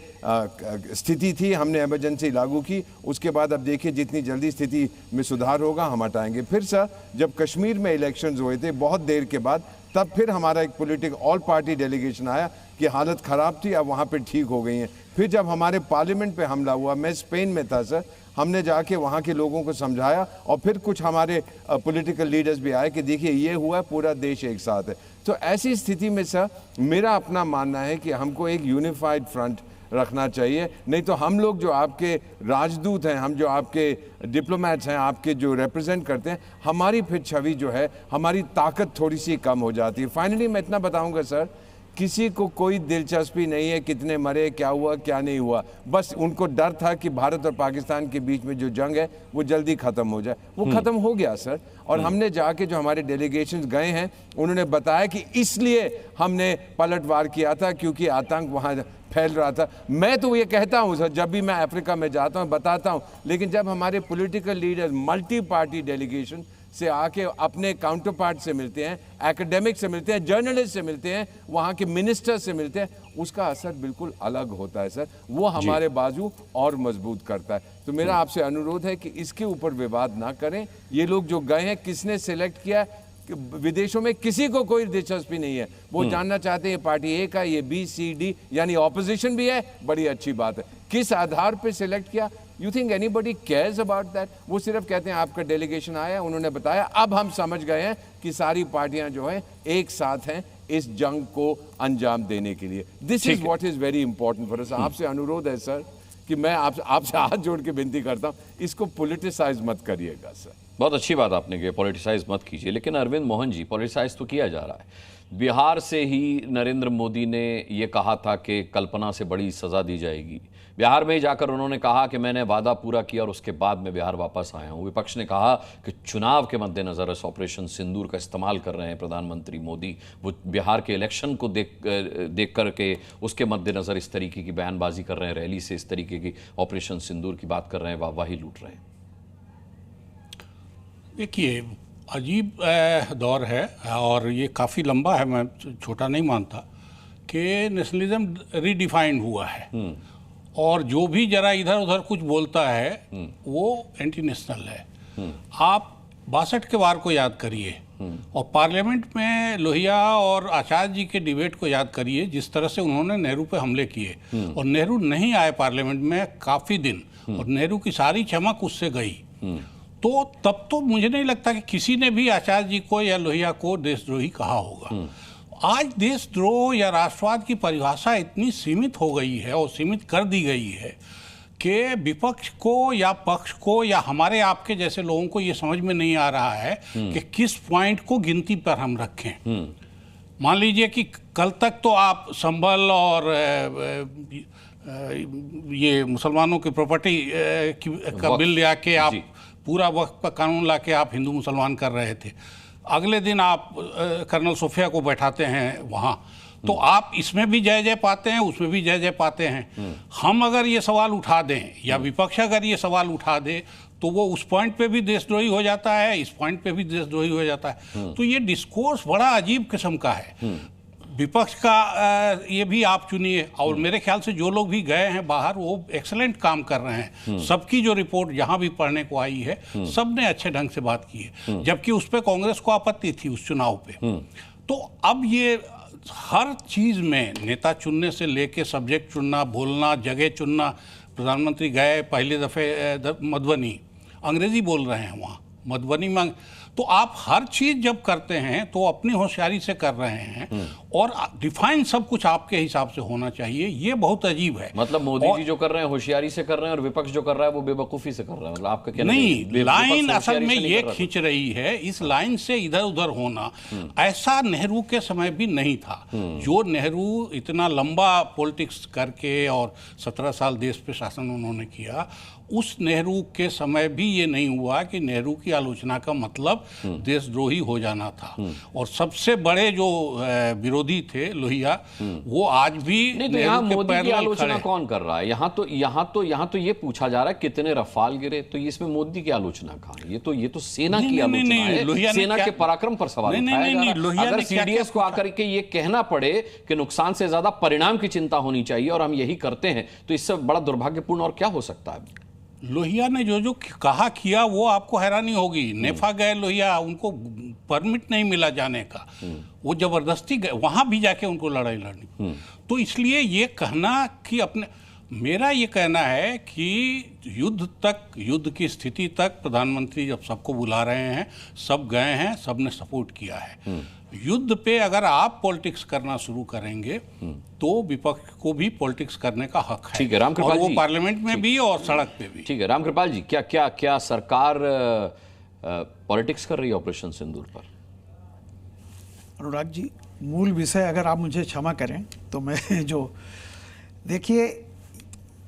स्थिति थी, हमने इमरजेंसी लागू की। उसके बाद अब देखिए जितनी जल्दी स्थिति में सुधार होगा हम हटाएंगे। फिर सर जब कश्मीर में इलेक्शंस हुए थे बहुत देर के बाद, तब फिर हमारा एक पॉलिटिकल ऑल पार्टी डेलीगेशन आया कि हालत ख़राब थी, अब वहाँ पे ठीक हो गई हैं। फिर जब हमारे पार्लियामेंट पे हमला हुआ, मैं स्पेन में था सर, हमने जाके वहाँ के लोगों को समझाया और फिर कुछ हमारे पॉलिटिकल लीडर्स भी आए कि देखिए ये हुआ, पूरा देश एक साथ है। तो ऐसी स्थिति में सर मेरा अपना मानना है कि हमको एक यूनिफाइड फ्रंट रखना चाहिए, नहीं तो हम लोग जो आपके राजदूत हैं, हम जो आपके डिप्लोमेट्स हैं, आपके जो रिप्रेजेंट करते हैं, हमारी फिर छवि जो है, हमारी ताकत थोड़ी सी कम हो जाती है। फाइनली मैं इतना बताऊंगा सर, किसी को कोई दिलचस्पी नहीं है कितने मरे, क्या हुआ क्या नहीं हुआ। बस उनको डर था कि भारत और पाकिस्तान के बीच में जो जंग है वो जल्दी ख़त्म हो जाए। वो ख़त्म हो गया सर। और हमने जाके जो हमारे डेलीगेशंस गए हैं उन्होंने बताया कि इसलिए हमने पलटवार किया था क्योंकि आतंक वहाँ फैल रहा था। मैं तो ये कहता हूँ सर, जब भी मैं अफ्रीका में जाता हूँ बताता हूँ, लेकिन जब हमारे political leaders multi party delegation से आके अपने काउंटर पार्ट से मिलते हैं, एकेडमिक से मिलते हैं, जर्नलिस्ट से मिलते हैं, वहाँ के मिनिस्टर से मिलते हैं, उसका असर बिल्कुल अलग होता है सर। वो हमारे बाजू और मजबूत करता है। तो मेरा आपसे अनुरोध है कि इसके ऊपर विवाद ना करें। ये लोग जो गए हैं, किसने सिलेक्ट किया, विदेशों में किसी को कोई दिलचस्पी नहीं है। वो जानना चाहते हैं पार्टी ए का, ये बी सी डी, यानी ऑपोजिशन भी है, बड़ी अच्छी बात है। किस आधार पे सिलेक्ट किया, you think anybody cares about that? वो सिर्फ कहते हैं आपका डेलीगेशन आया, उन्होंने बताया, अब हम समझ गए हैं कि सारी पार्टियां जो हैं एक साथ हैं इस जंग को अंजाम देने के लिए। This is what is very important for us. आपसे अनुरोध है सर कि मैं आपसे हाथ जोड़ के विनती करता हूँ, इसको पॉलिटिसाइज मत करिएगा सर। बहुत अच्छी बात आपने की, पॉलिटिसाइज मत कीजिए। लेकिन अरविंद मोहन जी, पॉलिटिसाइज तो किया जा रहा है। बिहार से ही नरेंद्र मोदी ने ये कहा था कि कल्पना से बड़ी सजा दी जाएगी। बिहार में ही जाकर उन्होंने कहा कि मैंने वादा पूरा किया और उसके बाद मैं बिहार वापस आया हूं। विपक्ष ने कहा कि चुनाव के मद्देनजर इस ऑपरेशन सिंदूर का इस्तेमाल कर रहे हैं प्रधानमंत्री मोदी। वो बिहार के इलेक्शन को देख करके उसके मद्देनजर इस तरीके की बयानबाजी कर रहे हैं, रैली से इस तरीके की ऑपरेशन सिंदूर की बात कर रहे हैं, वाहवाही लूट रहे हैं। देखिए, अजीब दौर है और ये काफ़ी लंबा है, मैं छोटा नहीं मानता कि नेशनलिज्म रीडिफाइंड हुआ है और जो भी जरा इधर उधर कुछ बोलता है वो एंटी नेशनल है। आप 62 के वार को याद करिए और पार्लियामेंट में लोहिया और आचार्य जी के डिबेट को याद करिए, जिस तरह से उन्होंने नेहरू पे हमले किए और नेहरू नहीं आए पार्लियामेंट में काफ़ी दिन और नेहरू की सारी चमक उससे गई। तो तब तो मुझे नहीं लगता कि किसी ने भी आचार्य जी को या लोहिया को देशद्रोही कहा होगा। आज देशद्रोह या राष्ट्रवाद की परिभाषा इतनी सीमित हो गई है और सीमित कर दी गई है कि विपक्ष को या पक्ष को या हमारे आपके जैसे लोगों को ये समझ में नहीं आ रहा है कि किस पॉइंट को गिनती पर हम रखें। मान लीजिए कि कल तक तो आप संभल और ये मुसलमानों की प्रॉपर्टी का बिल ले आके आप पूरा वक्त पर कानून लाके आप हिंदू मुसलमान कर रहे थे। अगले दिन आप कर्नल सोफिया को बैठाते हैं वहाँ, तो आप इसमें भी जय जय पाते हैं, उसमें भी जय जय पाते हैं। हम अगर ये सवाल उठा दें या विपक्ष अगर ये सवाल उठा दे तो वो उस पॉइंट पे भी देशद्रोही हो जाता है, इस पॉइंट पे भी देशद्रोही हो जाता है। तो ये डिस्कोर्स बड़ा अजीब किस्म का है। विपक्ष का ये भी आप चुनिए और मेरे ख्याल से जो लोग भी गए हैं बाहर वो एक्सीलेंट काम कर रहे हैं। सबकी जो रिपोर्ट जहां भी पढ़ने को आई है सब ने अच्छे ढंग से बात की है, जबकि उस पर कांग्रेस को आपत्ति थी उस चुनाव पे। तो अब ये हर चीज़ में नेता चुनने से लेके सब्जेक्ट चुनना, बोलना, जगह चुनना। प्रधानमंत्री गए पहले दफ़े मधुबनी, अंग्रेजी बोल रहे हैं वहाँ मधुबनी में। तो आप हर चीज़ जब करते हैं तो अपनी होशियारी से कर रहे हैं और डिफाइन सब कुछ आपके हिसाब से होना चाहिए। ये बहुत अजीब है। मतलब मोदी जी जो कर रहे हैं होशियारी से कर रहे हैं और विपक्ष जो कर रहा है वो बेवकूफ़ी से कर रहा है। मतलब आपका कहना नहीं, लाइन असल में ये खींच रही है। इस लाइन से इधर उधर होना ऐसा नेहरू के समय भी नहीं था। जो नेहरू इतना लंबा पॉलिटिक्स करके और 17 साल देश पे शासन उन्होंने किया, उस नेहरू के समय भी ये नहीं हुआ कि नेहरू की आलोचना का मतलब देशद्रोही हो जाना था। और सबसे बड़े जो विरोधी थे लोहिया, वो आज भी नहीं। तो यहाँ मोदी की आलोचना कौन कर रहा है? यहाँ तो ये पूछा जा रहा है कितने रफाल गिरे, तो इसमें मोदी की आलोचना कहाँ? ये तो सेना की आलोचना है। सेना के पराक्रम पर सवाल उठाया जा रहा है। अगर सीडीएस को आकर के ये कहना पड़े कि नुकसान से ज्यादा परिणाम की चिंता होनी चाहिए और हम यही करते हैं, तो इससे बड़ा दुर्भाग्यपूर्ण और क्या हो सकता है? लोहिया ने जो कहा किया वो आपको हैरानी होगी। नेफा गए लोहिया, उनको परमिट नहीं मिला जाने का, वो जबरदस्ती गए, वहां भी जाके उनको लड़ाई लड़नी। तो इसलिए ये कहना कि अपने, मेरा ये कहना है कि युद्ध की स्थिति तक प्रधानमंत्री जब सबको बुला रहे हैं, सब गए हैं, सब ने सपोर्ट किया है। युद्ध पे अगर आप पॉलिटिक्स करना शुरू करेंगे तो विपक्ष को भी पॉलिटिक्स करने का हक है। ठीक है रामकृपाल जी, वो पार्लियामेंट में भी और सड़क पे भी। ठीक है रामकृपाल जी, क्या सरकार पॉलिटिक्स कर रही है ऑपरेशन सिंदूर पर? अनुराग जी, मूल विषय अगर आप मुझे क्षमा करें तो मैं देखिए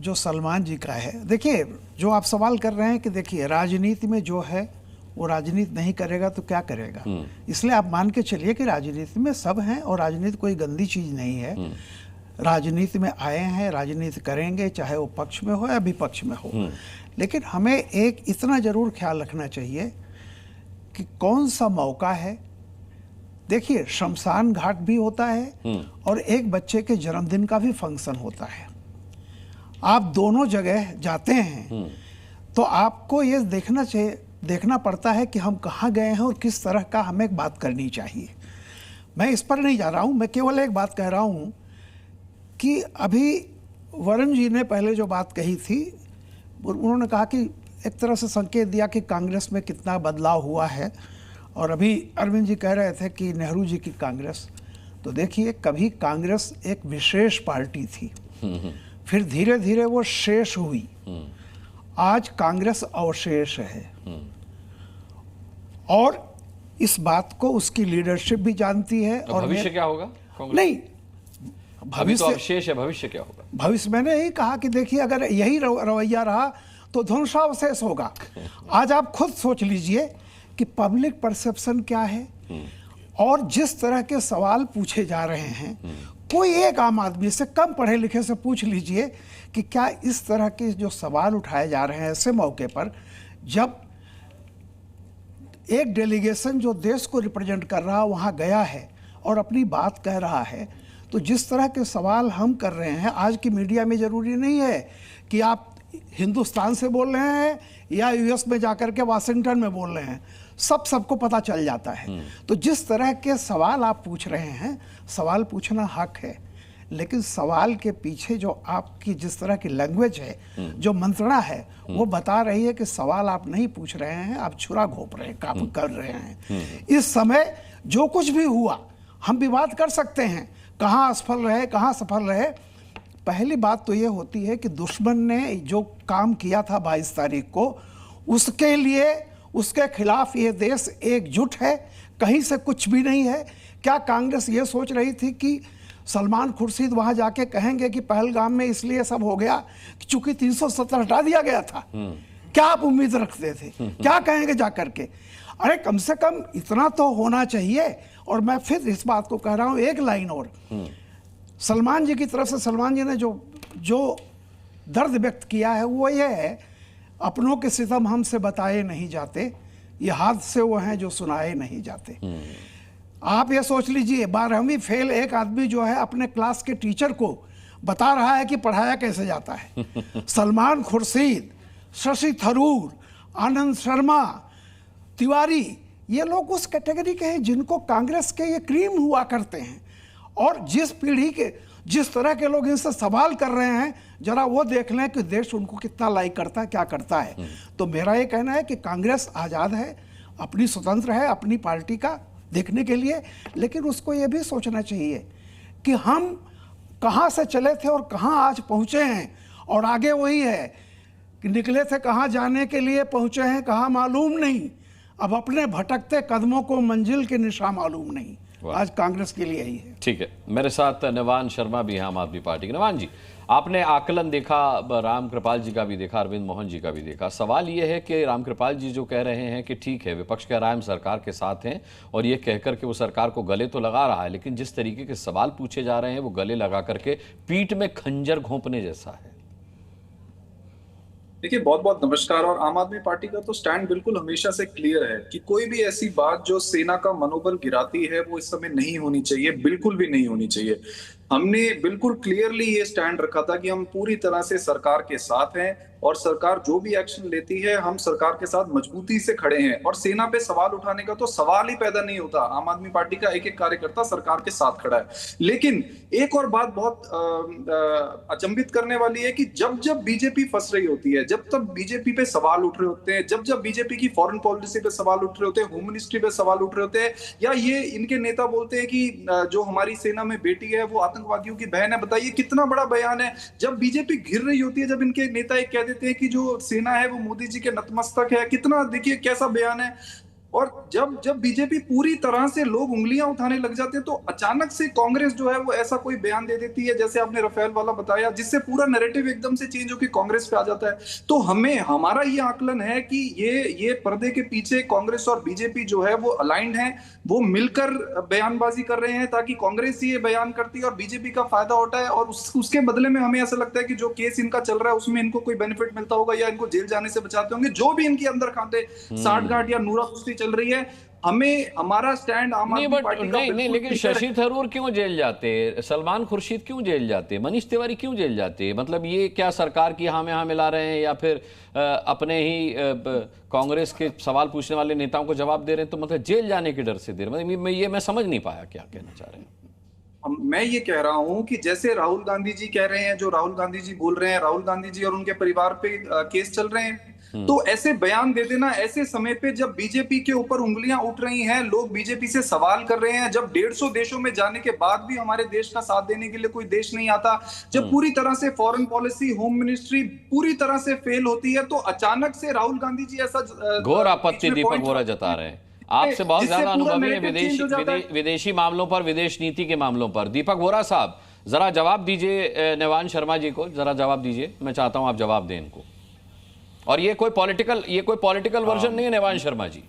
जो सलमान जी का है, देखिए जो आप सवाल कर रहे हैं कि देखिए राजनीति में जो है वो राजनीति नहीं करेगा तो क्या करेगा। इसलिए आप मान के चलिए कि राजनीति में सब हैं और राजनीति कोई गंदी चीज़ नहीं है। राजनीति में आए हैं, राजनीति करेंगे, चाहे वो पक्ष में हो या विपक्ष में हो। लेकिन हमें एक इतना जरूर ख्याल रखना चाहिए कि कौन सा मौका है। देखिए शमशान घाट भी होता है और एक बच्चे के जन्मदिन का भी फंक्शन होता है। आप दोनों जगह जाते हैं तो आपको ये देखना पड़ता है कि हम कहाँ गए हैं और किस तरह का हमें बात करनी चाहिए। मैं इस पर नहीं जा रहा हूँ, मैं केवल एक बात कह रहा हूँ कि अभी वरुण जी ने पहले जो बात कही थी, उन्होंने कहा कि एक तरह से संकेत दिया कि कांग्रेस में कितना बदलाव हुआ है, और अभी अरविंद जी कह रहे थे कि नेहरू जी की कांग्रेस। तो देखिए कभी कांग्रेस एक विशेष पार्टी थी, फिर धीरे धीरे वो शेष हुई, आज कांग्रेस अवशेष है। और इस बात को उसकी लीडरशिप भी जानती है। और भविष्य क्या होगा? नहीं, भविष्य तो अवशेष है, भविष्य क्या होगा? भविष्य मैंने यही कहा कि देखिए, अगर यही रवैया रहा तो ध्वंसावशेष होगा। आज आप खुद सोच लीजिए कि पब्लिक परसेप्शन क्या है, और जिस तरह के सवाल पूछे जा रहे हैं, कोई एक आम आदमी से, कम पढ़े लिखे से पूछ लीजिए कि क्या इस तरह के जो सवाल उठाए जा रहे हैं ऐसे मौके पर, जब एक डेलीगेशन जो देश को रिप्रेजेंट कर रहा वहाँ गया है और अपनी बात कह रहा है, तो जिस तरह के सवाल हम कर रहे हैं आज की मीडिया में, ज़रूरी नहीं है कि आप हिंदुस्तान से बोल रहे हैं या यूएस में जाकर के वाशिंगटन में बोल रहे हैं, सबको पता चल जाता है। तो जिस तरह के सवाल आप पूछ रहे हैं, सवाल पूछना हक है, लेकिन सवाल के पीछे जो आपकी जिस तरह की लैंग्वेज है, जो मंत्रणा है, वो बता रही है कि सवाल आप नहीं पूछ रहे हैं, आप छुरा घोंप रहे हैं, काम कर रहे हैं। इस समय जो कुछ भी हुआ, हम विवाद कर सकते हैं, कहाँ असफल रहे, कहाँ सफल रहे। पहली बात तो ये होती है कि दुश्मन ने जो काम किया था 22 तारीख को, उसके लिए, उसके खिलाफ ये देश एकजुट है, कहीं से कुछ भी नहीं है। क्या कांग्रेस ये सोच रही थी कि सलमान खुर्शीद वहां जाके कहेंगे कि पहलगाम में इसलिए सब हो गया कि चूंकि 370 हटा दिया गया था? क्या आप उम्मीद रखते थे? क्या कहेंगे जाकर के? अरे कम से कम इतना तो होना चाहिए। और मैं फिर इस बात को कह रहा हूं, एक लाइन और, सलमान जी की तरफ से, सलमान जी ने जो दर्द व्यक्त किया है वो ये है, अपनों के सितम हमसे बताए नहीं जाते, ये हादसे वो हैं जो सुनाए नहीं जाते। आप ये सोच लीजिए, 12वीं फेल एक आदमी जो है अपने क्लास के टीचर को बता रहा है कि पढ़ाया कैसे जाता है। सलमान खुर्शीद, शशि थरूर, आनंद शर्मा, तिवारी, ये लोग उस कैटेगरी के हैं जिनको कांग्रेस के ये क्रीम हुआ करते हैं। और जिस पीढ़ी के, जिस तरह के लोग इनसे सवाल कर रहे हैं, जरा वो देख लें कि देश उनको कितना लाइक करता है, क्या करता है। तो मेरा ये कहना है कि कांग्रेस आज़ाद है, अपनी स्वतंत्र है, अपनी पार्टी का देखने के लिए, लेकिन उसको ये भी सोचना चाहिए कि हम कहाँ से चले थे और कहाँ आज पहुँचे हैं। और आगे वही है कि निकले थे कहाँ जाने के लिए, पहुँचे हैं कहाँ मालूम नहीं, अब अपने भटकते कदमों को मंजिल के निशा मालूम नहीं। आज कांग्रेस के लिए यही है। ठीक है, मेरे साथ नवान शर्मा भी हैं, आम आदमी पार्टी के। नवान जी, आपने आकलन देखा, राम कृपाल जी का भी देखा, अरविंद मोहन जी का भी देखा। सवाल ये है कि राम कृपाल जी जो कह रहे हैं कि ठीक है, विपक्ष कह रहा है हम सरकार के साथ हैं, और ये कहकर के वो सरकार को गले तो लगा रहा है, लेकिन जिस तरीके के सवाल पूछे जा रहे हैं वो गले लगा करके पीठ में खंजर घोंपने जैसा है। देखिए, बहुत बहुत नमस्कार। और आम आदमी पार्टी का तो स्टैंड बिल्कुल हमेशा से क्लियर है कि कोई भी ऐसी बात जो सेना का मनोबल गिराती है वो इस समय नहीं होनी चाहिए, बिल्कुल भी नहीं होनी चाहिए। हमने बिल्कुल क्लियरली ये स्टैंड रखा था कि हम पूरी तरह से सरकार के साथ हैं, और सरकार जो भी एक्शन लेती है हम सरकार के साथ मजबूती से खड़े हैं। और सेना पे सवाल उठाने का तो सवाल ही पैदा नहीं होता। आम आदमी पार्टी का एक एक कार्यकर्ता सरकार के साथ खड़ा है। लेकिन एक और बात बहुत अचंभित करने वाली है कि जब जब बीजेपी फंस रही होती है, जब तब बीजेपी पे सवाल उठ रहे होते हैं, जब जब बीजेपी की फॉरेन पॉलिसी पे सवाल उठ रहे होते हैं, होम मिनिस्ट्री पे सवाल उठ रहे होते हैं, या ये इनके नेता बोलते हैं कि जो हमारी सेना में बेटी है वो आतंकवादियों की बहन है। बताइए कितना बड़ा बयान है। जब बीजेपी घिर रही होती है, जब इनके नेता एक कह देते हैं कि जो सेना है वो मोदी जी के नतमस्तक है, कितना, देखिए कैसा बयान है। और जब जब बीजेपी पूरी तरह से लोग उंगलियां उठाने लग जाते हैं, तो अचानक से कांग्रेस जो है वो ऐसा कोई बयान दे देती है, जैसे आपने राफेल वाला बताया, जिससे पूरा नैरेटिव एकदम से चेंज होकर कांग्रेस पे आ जाता है। तो हमारा ये आकलन है कि ये पर्दे के पीछे कांग्रेस और बीजेपी जो है वो अलाइंड है, वो मिलकर बयानबाजी कर रहे हैं, ताकि कांग्रेस ये बयान करती है और बीजेपी का फायदा होता है। और उसके बदले में हमें ऐसा लगता है कि जो केस इनका चल रहा है उसमें इनको कोई बेनिफिट मिलता होगा, या इनको जेल जाने से बचाते होंगे। जो भी इनके अंदर खाते साठगांठ या नूरा कुश्ती चल रही है, हमारा स्टैंड आम आदमी पार्टी का नहीं, लेकिन शशि थरूर क्यों जेल जाते, सलमान खुर्शीद क्यों जेल जाते, मनीष तिवारी क्यों जेल जाते? मतलब ये क्या सरकार की हाँ में हाँ मिला रहे हैं, या फिर अपने ही कांग्रेस के सवाल पूछने वाले नेताओं को जवाब दे रहे हैं? तो मतलब जेल जाने के डर से दे रहे, मतलब मैं समझ नहीं पाया क्या कहना चाह रहे हैं। मैं ये कह रहा हूं कि जैसे राहुल गांधी जी कह रहे हैं, जो राहुल गांधी जी बोल रहे हैं, राहुल गांधी जी और उनके परिवार पे केस चल रहे हैं, तो ऐसे बयान दे देना ऐसे समय पे जब बीजेपी के ऊपर उंगलियां उठ रही हैं, लोग बीजेपी से सवाल कर रहे हैं, जब 150 देशों में जाने के बाद भी हमारे देश का साथ देने के लिए कोई देश नहीं आता, जब पूरी तरह से फॉरेन पॉलिसी, होम मिनिस्ट्री पूरी तरह से फेल होती है, तो अचानक से राहुल गांधी जी ऐसा घोर आपत्ति दीपक वोरा जता रहे हैं आपसे बहुत ज्यादा अनुभवी है विदेशी मामलों पर, विदेश नीति के मामलों पर। दीपक वोरा साहब, जरा जवाब दीजिए नेवान शर्मा जी को, जरा जवाब दीजिए। मैं चाहता हूं आप जवाब दें इनको। और ये कोई पॉलिटिकल वर्जन नहीं है नेवान शर्मा जी।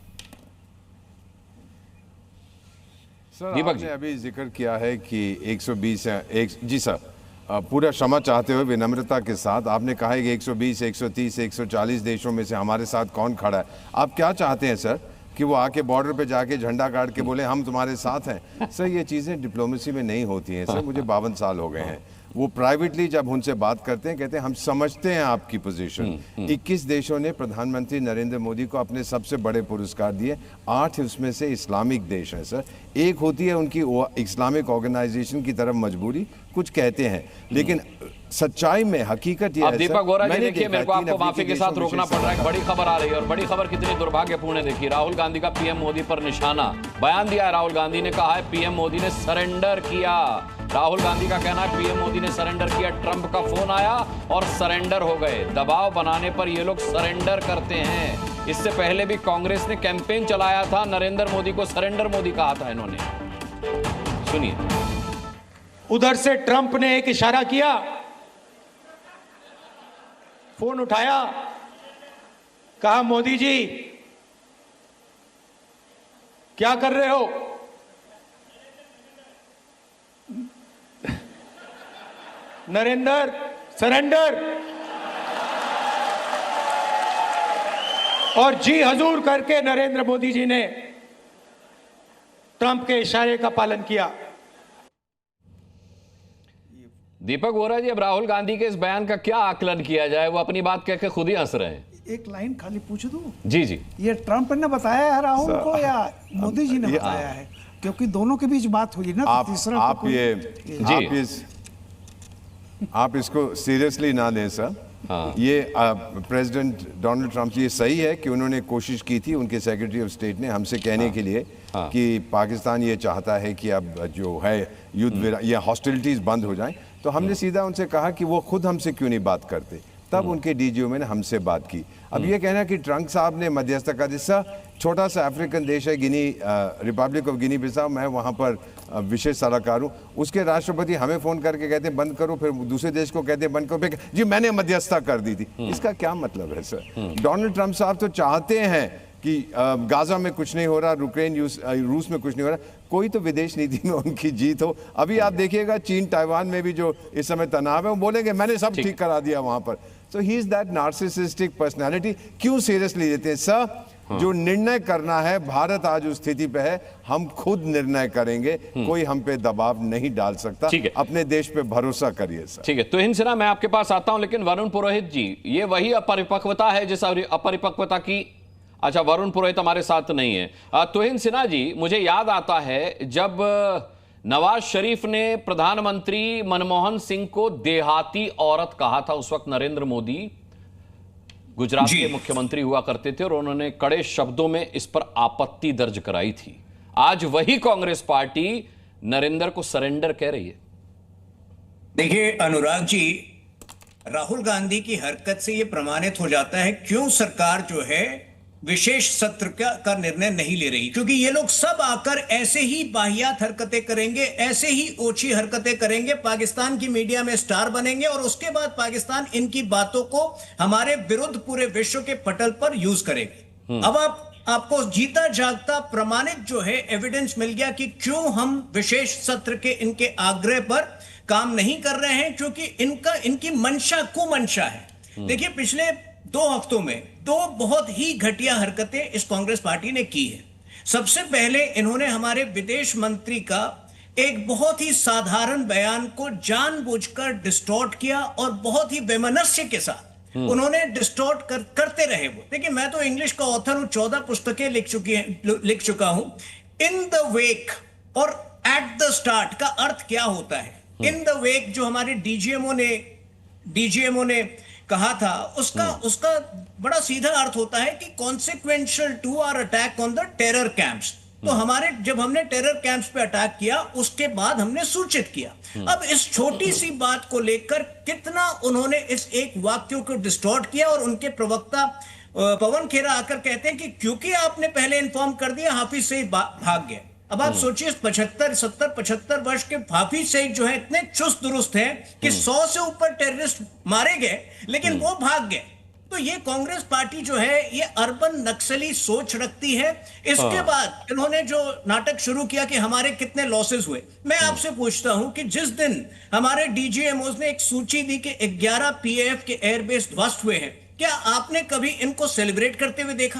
सर, दीपक जी अभी जिक्र किया है कि 120 जी सर, पूरा क्षमा चाहते हुए विनम्रता के साथ आपने कहा है कि 120, 130, 140 देशों में से हमारे साथ कौन खड़ा है। आप क्या चाहते हैं सर कि वो आके बॉर्डर पे जाके झंडा गाड़ के बोले हम तुम्हारे साथ हैं? सर ये चीज़ें डिप्लोमेसी में नहीं होती हैं सर। मुझे 52 साल हो गए हैं। वो प्राइवेटली जब उनसे बात करते हैं कहते हैं हम समझते हैं आपकी पोजीशन। 21 देशों ने प्रधानमंत्री नरेंद्र मोदी को अपने सबसे बड़े पुरस्कार दिए, 8 उसमें से इस्लामिक देश हैं सर। एक होती है उनकी इस्लामिक ऑर्गेनाइजेशन की तरफ मजबूरी, कुछ कहते हैं, लेकिन सच्चाई में हकीकत ये है। दीपक वोरा जी देखिए, मेरे को आपको माफी के साथ रोकना पड़ रहा है। बड़ी खबर आ रही है और बड़ी खबर कितनी दुर्भाग्यपूर्ण है। देखिए, राहुल गांधी का पीएम मोदी पर निशाना। बयान दिया है राहुल गांधी ने, कहा है पीएम मोदी ने सरेंडर किया। राहुल गांधी का कहना है पीएम मोदी ने सरेंडर किया। ट्रंप का फोन आया और सरेंडर हो गए। दबाव बनाने पर ये लोग सरेंडर करते हैं। इससे पहले भी कांग्रेस ने कैंपेन चलाया था, नरेंद्र मोदी को सरेंडर मोदी कहा था इन्होंने। सुनिए। उधर से ट्रंप ने एक इशारा किया, फोन उठाया, कहा मोदी जी क्या कर रहे हो? नरेंद्र सरेंडर। और जी हजूर करके नरेंद्र मोदी जी ने ट्रंप के इशारे का पालन किया। दीपक वोरा जी, अब राहुल गांधी के इस बयान का क्या आकलन किया जाए? वो अपनी बात कह के खुद ही हंस रहे हैं। एक लाइन खाली पूछ दूं? जी जी। ये ट्रंप ने बताया है राहुल को या मोदी जी ने बताया है? क्योंकि दोनों के बीच बात हुई ना, तो तीसरा आप इसको सीरियसली ना लें सर। ये प्रेसिडेंट डोनाल्ड ट्रंप, ये सही है कि उन्होंने कोशिश की थी, उनके सेक्रेटरी ऑफ स्टेट ने हमसे कहने के लिए कि पाकिस्तान ये चाहता है कि अब जो है युद्ध या हॉस्टिलिटीज बंद हो जाएं। तो हमने सीधा उनसे कहा कि वो खुद हमसे क्यों नहीं बात करते। तब उनके डीजीओ ने हमसे बात की। अब ये कहना कि ट्रंप साहब ने मध्यस्थता का हिस्सा, छोटा सा अफ्रीकन देश है गिनी, रिपब्लिक ऑफ गिनी बिसाओ, मैं वहाँ पर विशेष सलाहकार हूँ। उसके राष्ट्रपति हमें फ़ोन करके कहते हैं बंद करो, फिर दूसरे देश को कहते हैं बंद करो, जी मैंने मध्यस्थता कर दी थी। इसका क्या मतलब है सर? डोनाल्ड ट्रंप साहब तो चाहते हैं कि गाजा में कुछ नहीं हो रहा, यूक्रेन रूस में कुछ नहीं हो रहा, कोई तो विदेश नीति में उनकी जीत हो। अभी आप देखिएगा चीन ताइवान में भी जो इस समय तनाव है, वो बोलेंगे मैंने सब ठीक करा दिया वहां पर। So he is that narcissistic personality. क्यों सीरियसली लेते हैं सर? जो निर्णय करना है, भारत आज उस स्थिति पे है, हम खुद निर्णय करेंगे, कोई हम पे दबाव नहीं डाल सकता। अपने देश पे भरोसा करिए सर। ठीक है, तुहिन सिन्हा मैं आपके पास आता हूं, लेकिन वरुण पुरोहित जी, ये वही अपरिपक्वता है जिस अपरिपक्वता की, अच्छा वरुण पुरोहित हमारे साथ नहीं है। तुहिन सिन्हा जी, मुझे याद आता है जब नवाज शरीफ ने प्रधानमंत्री मनमोहन सिंह को देहाती औरत कहा था, उस वक्त नरेंद्र मोदी गुजरात के मुख्यमंत्री हुआ करते थे और उन्होंने कड़े शब्दों में इस पर आपत्ति दर्ज कराई थी। आज वही कांग्रेस पार्टी नरेंद्र को सरेंडर कह रही है। देखिए अनुराग जी, राहुल गांधी की हरकत से यह प्रमाणित हो जाता है क्यों सरकार जो है विशेष सत्र का निर्णय नहीं ले रही। क्योंकि ये लोग सब आकर ऐसे ही बाहियात हरकतें करेंगे, ऐसे ही ओछी हरकतें करेंगे, पाकिस्तान की मीडिया में स्टार बनेंगे और उसके बाद पाकिस्तान इनकी बातों को हमारे विरुद्ध पूरे विश्व के पटल पर यूज करेंगे। अब आपको जीता जागता प्रमाणित जो है एविडेंस मिल गया कि क्यों हम विशेष सत्र के इनके आग्रह पर काम नहीं कर रहे हैं, क्योंकि इनकी मंशा कुमंशा है। देखिए, पिछले 2 हफ्तों में 2 बहुत ही घटिया हरकतें इस कांग्रेस पार्टी ने की है। सबसे पहले इन्होंने हमारे विदेश मंत्री का एक बहुत ही साधारण बयान को जानबूझकर डिस्टॉर्ट किया और बहुत ही वैमनस्य के साथ उन्होंने डिस्टॉर्ट करते रहे। वो देखिए, मैं तो इंग्लिश का ऑथर हूं, 14 पुस्तकें लिख चुका हूं। इन द वेक और एट द स्टार्ट का अर्थ क्या होता है? इन द वेक जो हमारे डीजीएमओ ने कहा था, उसका बड़ा सीधा अर्थ होता है कि consequential to our attack on the terror camps. तो जब हमने टेरर कैंप्स पे अटैक किया, उसके बाद हमने सूचित किया। अब इस छोटी सी बात को लेकर कितना उन्होंने इस एक वाक्य को डिस्टॉर्ट किया और उनके प्रवक्ता पवन खेरा आकर कहते हैं कि क्योंकि आपने पहले इन्फॉर्म कर दिया, हाफिज सईद भाग गए। अब आप सोचिए 75 वर्ष के हाफिज सईद जो है इतने चुस्त दुरुस्त हैं कि 100 से ऊपर टेररिस्ट मारे गए, लेकिन वो भाग गए। तो ये कांग्रेस पार्टी जो है ये अर्बन नक्सली सोच रखती है। इसके बाद इन्होंने जो नाटक शुरू किया कि हमारे कितने लॉसेस हुए, मैं आपसे पूछता हूं कि जिस दिन हमारे डीजीएमओज ने एक सूची दी कि 11 पीएफ के एयरबेस ध्वस्त हुए हैं, क्या आपने कभी इनको सेलिब्रेट करते हुए देखा?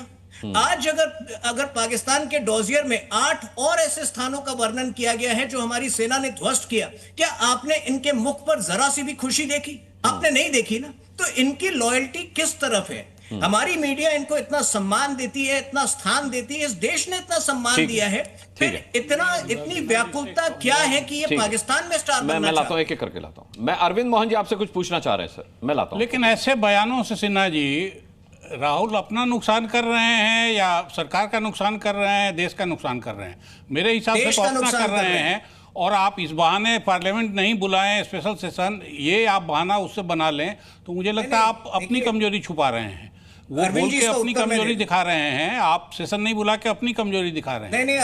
आज अगर पाकिस्तान के डोजियर में 8 और ऐसे स्थानों का वर्णन किया गया है जो हमारी सेना ने ध्वस्त किया, क्या आपने इनके मुख पर जरा सी भी खुशी देखी? आपने नहीं देखी ना। तो इनकी लॉयल्टी किस तरफ है? हमारी मीडिया इनको इतना सम्मान देती है, इतना स्थान देती है, इस देश ने इतना सम्मान दिया है, फिर इतनी व्याकुलता क्या है कि ये पाकिस्तान में स्टार बनना मैं लाता हूं, एक एक करके लाता हूं। मैं अरविंद मोहन जी आपसे कुछ पूछना चाह रहे हैं सर, मैं लाता हूं। लेकिन ऐसे बयानों से सिन्हा जी राहुल अपना नुकसान कर रहे हैं या सरकार का नुकसान कर रहे हैं, देश का नुकसान कर रहे हैं? मेरे हिसाब से तो अपना कर रहे हैं। और आप इस बहाने पार्लियामेंट नहीं बुलाएं स्पेशल सेशन, ये आप बहाना उससे बना लें, तो मुझे लगता है आप अपनी कमजोरी छुपा रहे हैं। वो बोल के अपनी कमजोरी दिखा रहे हैं, आप सेशन नहीं बुला के अपनी कमजोरी दिखा रहे हैं। नहीं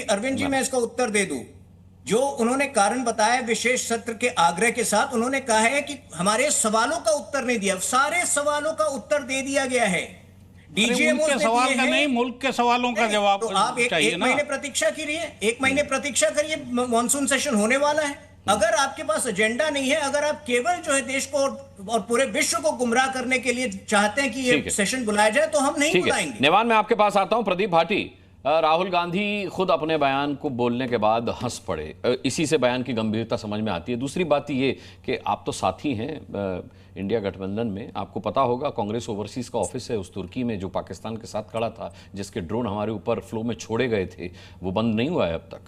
अरविंद जी मैं इसका उत्तर दे दूं। जो उन्होंने कारण बताया विशेष सत्र के आग्रह के साथ, उन्होंने कहा है कि हमारे सवालों का उत्तर नहीं दिया। सारे सवालों का उत्तर दे दिया गया है। डीजीएमओ के सवाल का नहीं, मुल्क के सवालों का जवाब तो आप एक महीने प्रतीक्षा करिए, 1 महीने प्रतीक्षा करिए, मॉनसून सेशन होने वाला है। अगर आपके पास एजेंडा नहीं है, अगर आप केवल जो है देश को और पूरे विश्व को गुमराह करने के लिए चाहते हैं कि ये सेशन बुलाया जाए, तो हम नहीं बुलाएंगे। नेवान, मैं आपके पास आता हूं। प्रदीप भाटी, राहुल गांधी खुद अपने बयान को बोलने के बाद हंस पड़े, इसी से बयान की गंभीरता समझ में आती है। दूसरी बात ये कि आप तो साथी हैं इंडिया गठबंधन में, आपको पता होगा कांग्रेस ओवरसीज का ऑफिस है उस तुर्की में जो पाकिस्तान के साथ खड़ा था, जिसके ड्रोन हमारे ऊपर फ्लो में छोड़े गए थे, वो बंद नहीं हुआ है अब तक।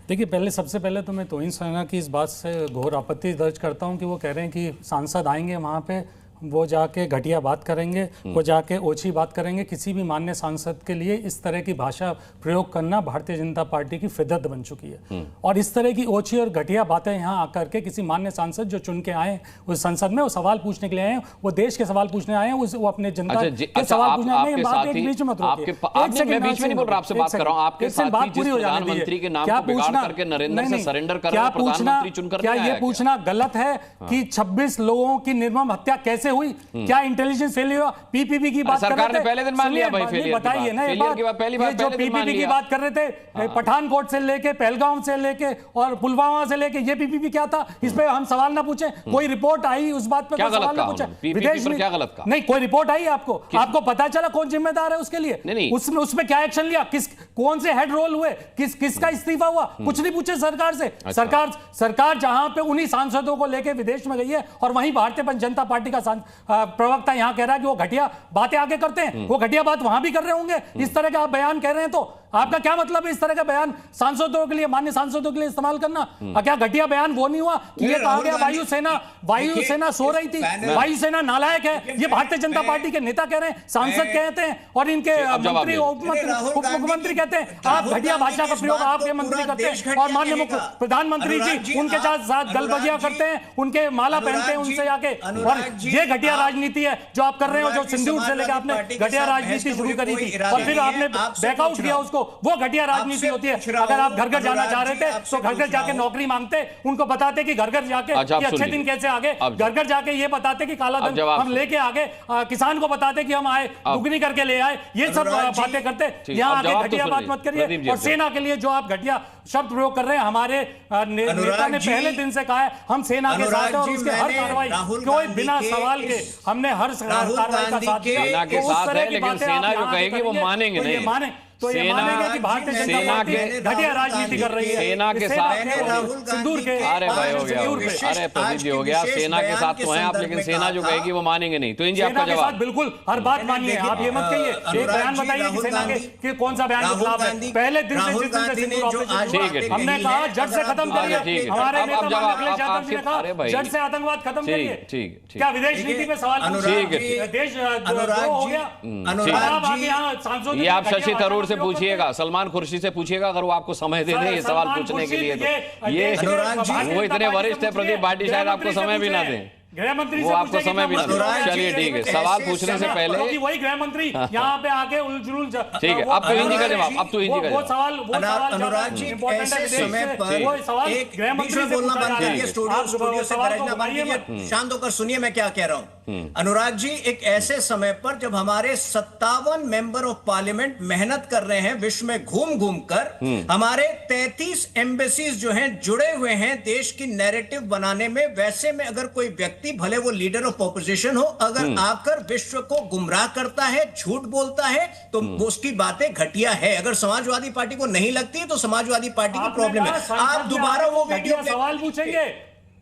देखिए, सबसे पहले तो मैं तोहिन सेना की इस बात से घोर आपत्ति दर्ज करता हूं कि वो कह रहे हैं कि सांसद आएंगे वहां पे, वो जाके घटिया बात करेंगे, वो जाके ओछी बात करेंगे। किसी भी मान्य सांसद के लिए इस तरह की भाषा प्रयोग करना भारतीय जनता पार्टी की फिदत बन चुकी है। और इस तरह की ओछी और घटिया बातें यहाँ आकर के किसी मान्य सांसद जो चुन के आए उस संसद में, वो सवाल पूछने के लिए आए हैं, वो देश के सवाल पूछने आए हैं, वो अपने जनता के सवाल पूछने आए हैं। बात एक बीच मत रोकिए, मैं बीच में नहीं बोल रहा, आपसे बात कर रहा हूं। आपके साथी जिस प्रधानमंत्री के नाम को बिगाड़ करके नरेंद्र से सरेंडर कर रहे हैं, प्रधानमंत्री चुनकर क्या ये पूछना गलत है कि 26 लोगों की निर्मम हत्या कैसे हुई? क्या इंटेलिजेंस फेलियर हुआ? पीपीपी की बात सरकार ने पहले दिन मान लिया भाई, फेलियर बताइए ना, पहली बार जो पीपीपी की बात कर रहे थे, पठानकोट से लेके पहलगांव से लेके और पुलवामा से लेके, ये पीपीपी क्या था? इस पे हम सवाल ना पूछे? कोई रिपोर्ट आई उस बात पे सवाल ना पूछे? विदेश में क्या गलत कहा? नहीं, कोई रिपोर्ट आई आपको पता चला कौन जिम्मेदार है उसके लिए? उसमें क्या एक्शन लिया? कौन से हेड रोल हुए? किसका इस्तीफा हुआ? कुछ नहीं पूछे सरकार से। सरकार जहां पे उन्हीं सांसदों को लेके विदेश में गई है और वहीं भारतीय जनता पार्टी का प्रवक्ता यहां कह रहा है कि वो घटिया बातें आगे करते हैं, वो घटिया बात वहां भी कर रहे होंगे। इस तरह का आप बयान कह रहे हैं, तो आपका क्या मतलब है इस तरह का बयान सांसदों के लिए, मान्य सांसदों के लिए इस्तेमाल करना? क्या घटिया बयान वो नहीं हुआ कि ये कहा गया वायुसेना सो रही थी, वायुसेना नालायक है? ये भारतीय जनता पार्टी के नेता कह रहे हैं, सांसद कहते हैं, और इनके मंत्री उप मुख्यमंत्री कहते हैं आप घटिया भाषा का प्रयोग आपके मंत्री करते हैं, और माननीय प्रधानमंत्री जी उनके साथ गलबजिया करते हैं, उनके माला पहनते हैं उनसे आके। और ये घटिया राजनीति है जो आप कर रहे हो, जो सिंदूर से लेकर आपने घटिया राजनीति शुरू करी थी और फिर आपने बैकआउट किया उसको, वो घटिया राजनीति होती है। अगर आप घर घर जाना चाह रहे थे तो घर घर जाके नौकरी मांगते, उनको बताते कि घर घर जाके अच्छे दिन कैसे आगे, घर घर जाके ये बताते कि काला धन हम लेके आगे, किसान को बताते कि हम आए दुगनी करके ले आए, ये सब बातें करते। यहाँ आगे घटिया बात मत करिए। और सेना के लिए जो आप घटिया शब्द प्रयोग कर रहे हैं, हमारे नेता ने पहले दिन से कहा है हम सेना के साथ हैं और उसके हर कार्रवाई कोई बिना सवाल के हमने हर कार्रवाई का साथ दिया। सेना के साथ है, लेकिन सेना जो कहेगी वो मानेंगे नहीं। तो ये मानेगा कि भारतीय जनता पार्टी घटिया राजनीति कर रही है। सेना के साथ सिंदूर के, अरे भाई हो गया, अरे प्रदीप जी हो गया, सेना के साथ तो हैं आप, लेकिन सेना जो कहेगी वो मानेंगे नहीं। तो इन जी आपका जवाब? बिल्कुल हर बात मानिए, आप ये मत कहिए। एक बयान बताइए कि सेना के कौन सा बयान के खिलाफ है? पहले दिन से जिस दिन से सिंदूर ऑपरेशन हमने कहा जड़ से खत्म करिए, हमारे नेता अखिलेश यादव जी ने कहा जड़ से आतंकवाद खत्म करिए। क्या विदेश नीति पे सवाल पूछिए? देश हो गया। ये आप शशि थरूर से पूछिएगा, सलमान खुर्शीद से पूछिएगा, अगर वो आपको समय दे दे ये सवाल पूछने के लिए। तो ये वो इतने वरिष्ठ है प्रदीप भाटी, शायद आपको समय भी ना दें। गृह मंत्री वो से आपको पूछे समय भी चलिए ठीक है, सवाल पूछने से पहले क्योंकि वही गृह मंत्री यहाँ पे आके उलझुल ठीक है, अब तो हिंदी का जवाब, अब तो हिंदी का वो सवाल अनुराग जी ऐसे समय पर एक गृह मंत्री से बोलना पूछा बंद जा रहा करिए, है। स्टूडियो से सवाल गरजना को बंद घुमाइए कीजिए, शांत होकर सुनिए मैं क्या कह रहा हूं। अनुराग जी, एक ऐसे समय पर जब हमारे 57 मेंबर ऑफ पार्लियामेंट मेहनत कर रहे हैं विश्व में घूम घूम कर, हमारे 33 एम्बेसीज जो हैं जुड़े हुए हैं देश की नैरेटिव बनाने में, वैसे में अगर कोई व्यक्ति भले वो लीडर ऑफ ऑपोजिशन हो, अगर आकर विश्व को गुमराह करता है, झूठ बोलता है, तो उसकी बातें घटिया है। अगर समाजवादी पार्टी को नहीं लगती है तो समाजवादी पार्टी की प्रॉब्लम है। आप दोबारा वो वीडियो सवाल पूछेंगे,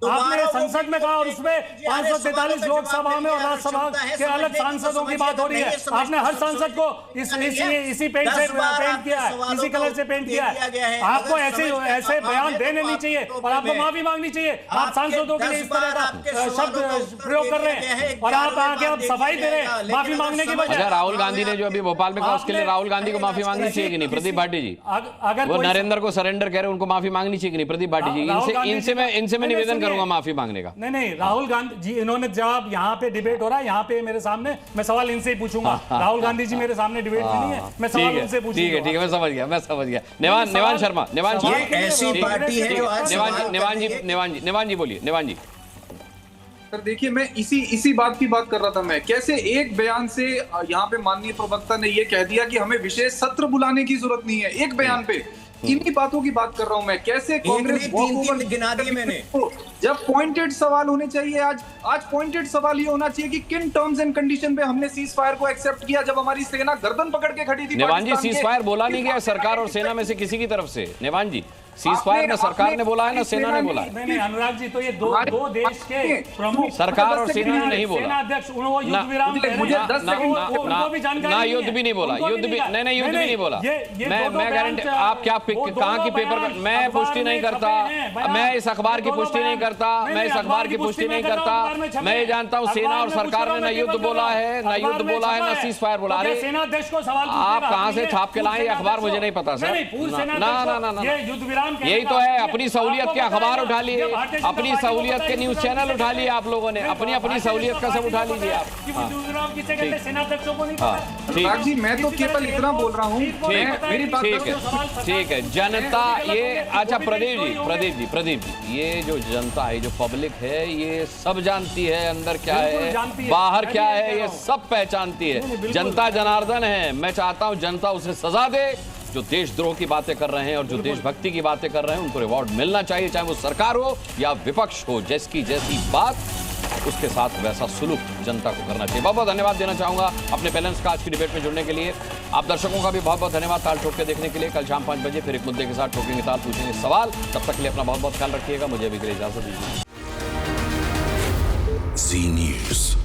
आपने संसद में कहा और उसमें 543 लोकसभा में और राज्यसभा के अलग सांसदों की बात हो रही है। आपने हर सांसद को इसी पेंट से पेंट किया है, इसी कलर से पेंट किया है। आपको ऐसे बयान देने नहीं चाहिए और आपको माफी मांगनी चाहिए। आप सांसदों के लिए इस तरह का शब्द प्रयोग कर रहे हैं और आप आके अब सफाई दे रहे हैं माफी मांगने की बजाय। राहुल गांधी ने जो अभी भोपाल में कहा उसके लिए राहुल गांधी को माफी मांगनी चाहिए कि नहीं प्रदीप भाटी जी? अगर वो नरेंद्र को सरेंडर कह रहे हैं, उनको माफी मांगनी चाहिए कि नहीं प्रदीप भाटी जी? इनसे मैं निवेदन करूंगा माफी मांगने का। नहीं, राहुल गांधी जी, इन्होंने जवाब, यहाँ पे डिबेट हो रहा है, यहाँ पे मेरे सामने, मैं सवाल इनसे ही पूछूंगा। राहुल गांधी जी मेरे सामने डिबेट नहीं है, मैं सवाल उनसे पूछूंगा। ठीक है, मैं समझ गया। नेवान शर्मा, नेवान जी, ऐसी पार्टी है जो नेवान जी बोलिए। नेवान जी सर देखिए, मैं इसी बात की बात कर रहा था। मैं कैसे एक बयान से यहाँ पे माननीय प्रवक्ता ने ये कह दिया कि हमें विशेष सत्र बुलाने की जरूरत नहीं है, एक बयान पे इन्हीं बातों की बात कर रहा हूं मैं। कैसे कांग्रेस गिना दिए मैंने, जब पॉइंटेड सवाल होने चाहिए, आज पॉइंटेड सवाल ये होना चाहिए कि किन टर्म्स एंड कंडीशन पे हमने सीज फायर को एक्सेप्ट किया जब हमारी सेना गर्दन पकड़ के खड़ी थी। नेवान जी, सीज फायर बोला नहीं गया सरकार और सेना में से किसी की तरफ से। नेवान जी, सीज फायर ना सरकार ने बोला है ना सेना ने बोला है। नहीं अनुराग जी, तो ये दो देश के प्रमुख सरकार और सेना ने नहीं बोला। सेना अध्यक्ष वो युद्ध विराम ना युद्ध भी नहीं बोला, युद्ध भी नहीं बोला। मैं गारंटी, आप क्या कहाँ की पेपर, मैं पुष्टि नहीं करता, मैं इस अखबार की पुष्टि नहीं करता, मैं ये जानता हूँ सेना और सरकार ने न युद्ध बोला है, न सीज फायर बोला। अरे सेना अध्यक्ष को सवाल आप कहाँ से छाप के लाए अखबार, मुझे नहीं पता सर। ना यही तो है, अपनी सहूलियत के अखबार उठा लिए, अपनी सहूलियत के न्यूज चैनल उठा लिए आप लोगों ने, अपनी सहूलियत का सब उठा लीजिए आप। जी मैं तो केवल इतना बोल रहा हूँ, ठीक है। जनता ये, अच्छा प्रदीप जी, ये जो जनता है, जो पब्लिक है, ये सब जानती है अंदर क्या है बाहर क्या है, ये सब पहचानती है। जनता जनार्दन है। मैं चाहता हूं जनता उसे सजा दे जो देशद्रोह की बातें कर रहे हैं और जो देशभक्ति की बातें कर रहे हैं, उनको रिवॉर्ड मिलना चाहिए, चाहे वो सरकार हो या विपक्ष हो। जिसकी जैसी बात उसके साथ वैसा सुलूक जनता को करना चाहिए। बहुत बहुत धन्यवाद देना चाहूंगा अपने बैलेंस का आज की डिबेट में जुड़ने के लिए। आप दर्शकों का भी बहुत बहुत धन्यवाद ताल ठोक के देखने के लिए। कल शाम 5 बजे फिर एक मुद्दे के साथ ठोकेंगे ताल, पूछेंगे सवाल। तब तक के लिए अपना बहुत बहुत ख्याल रखिएगा। मुझे अभी के लिए इजाजत दीजिए। जी न्यूज़।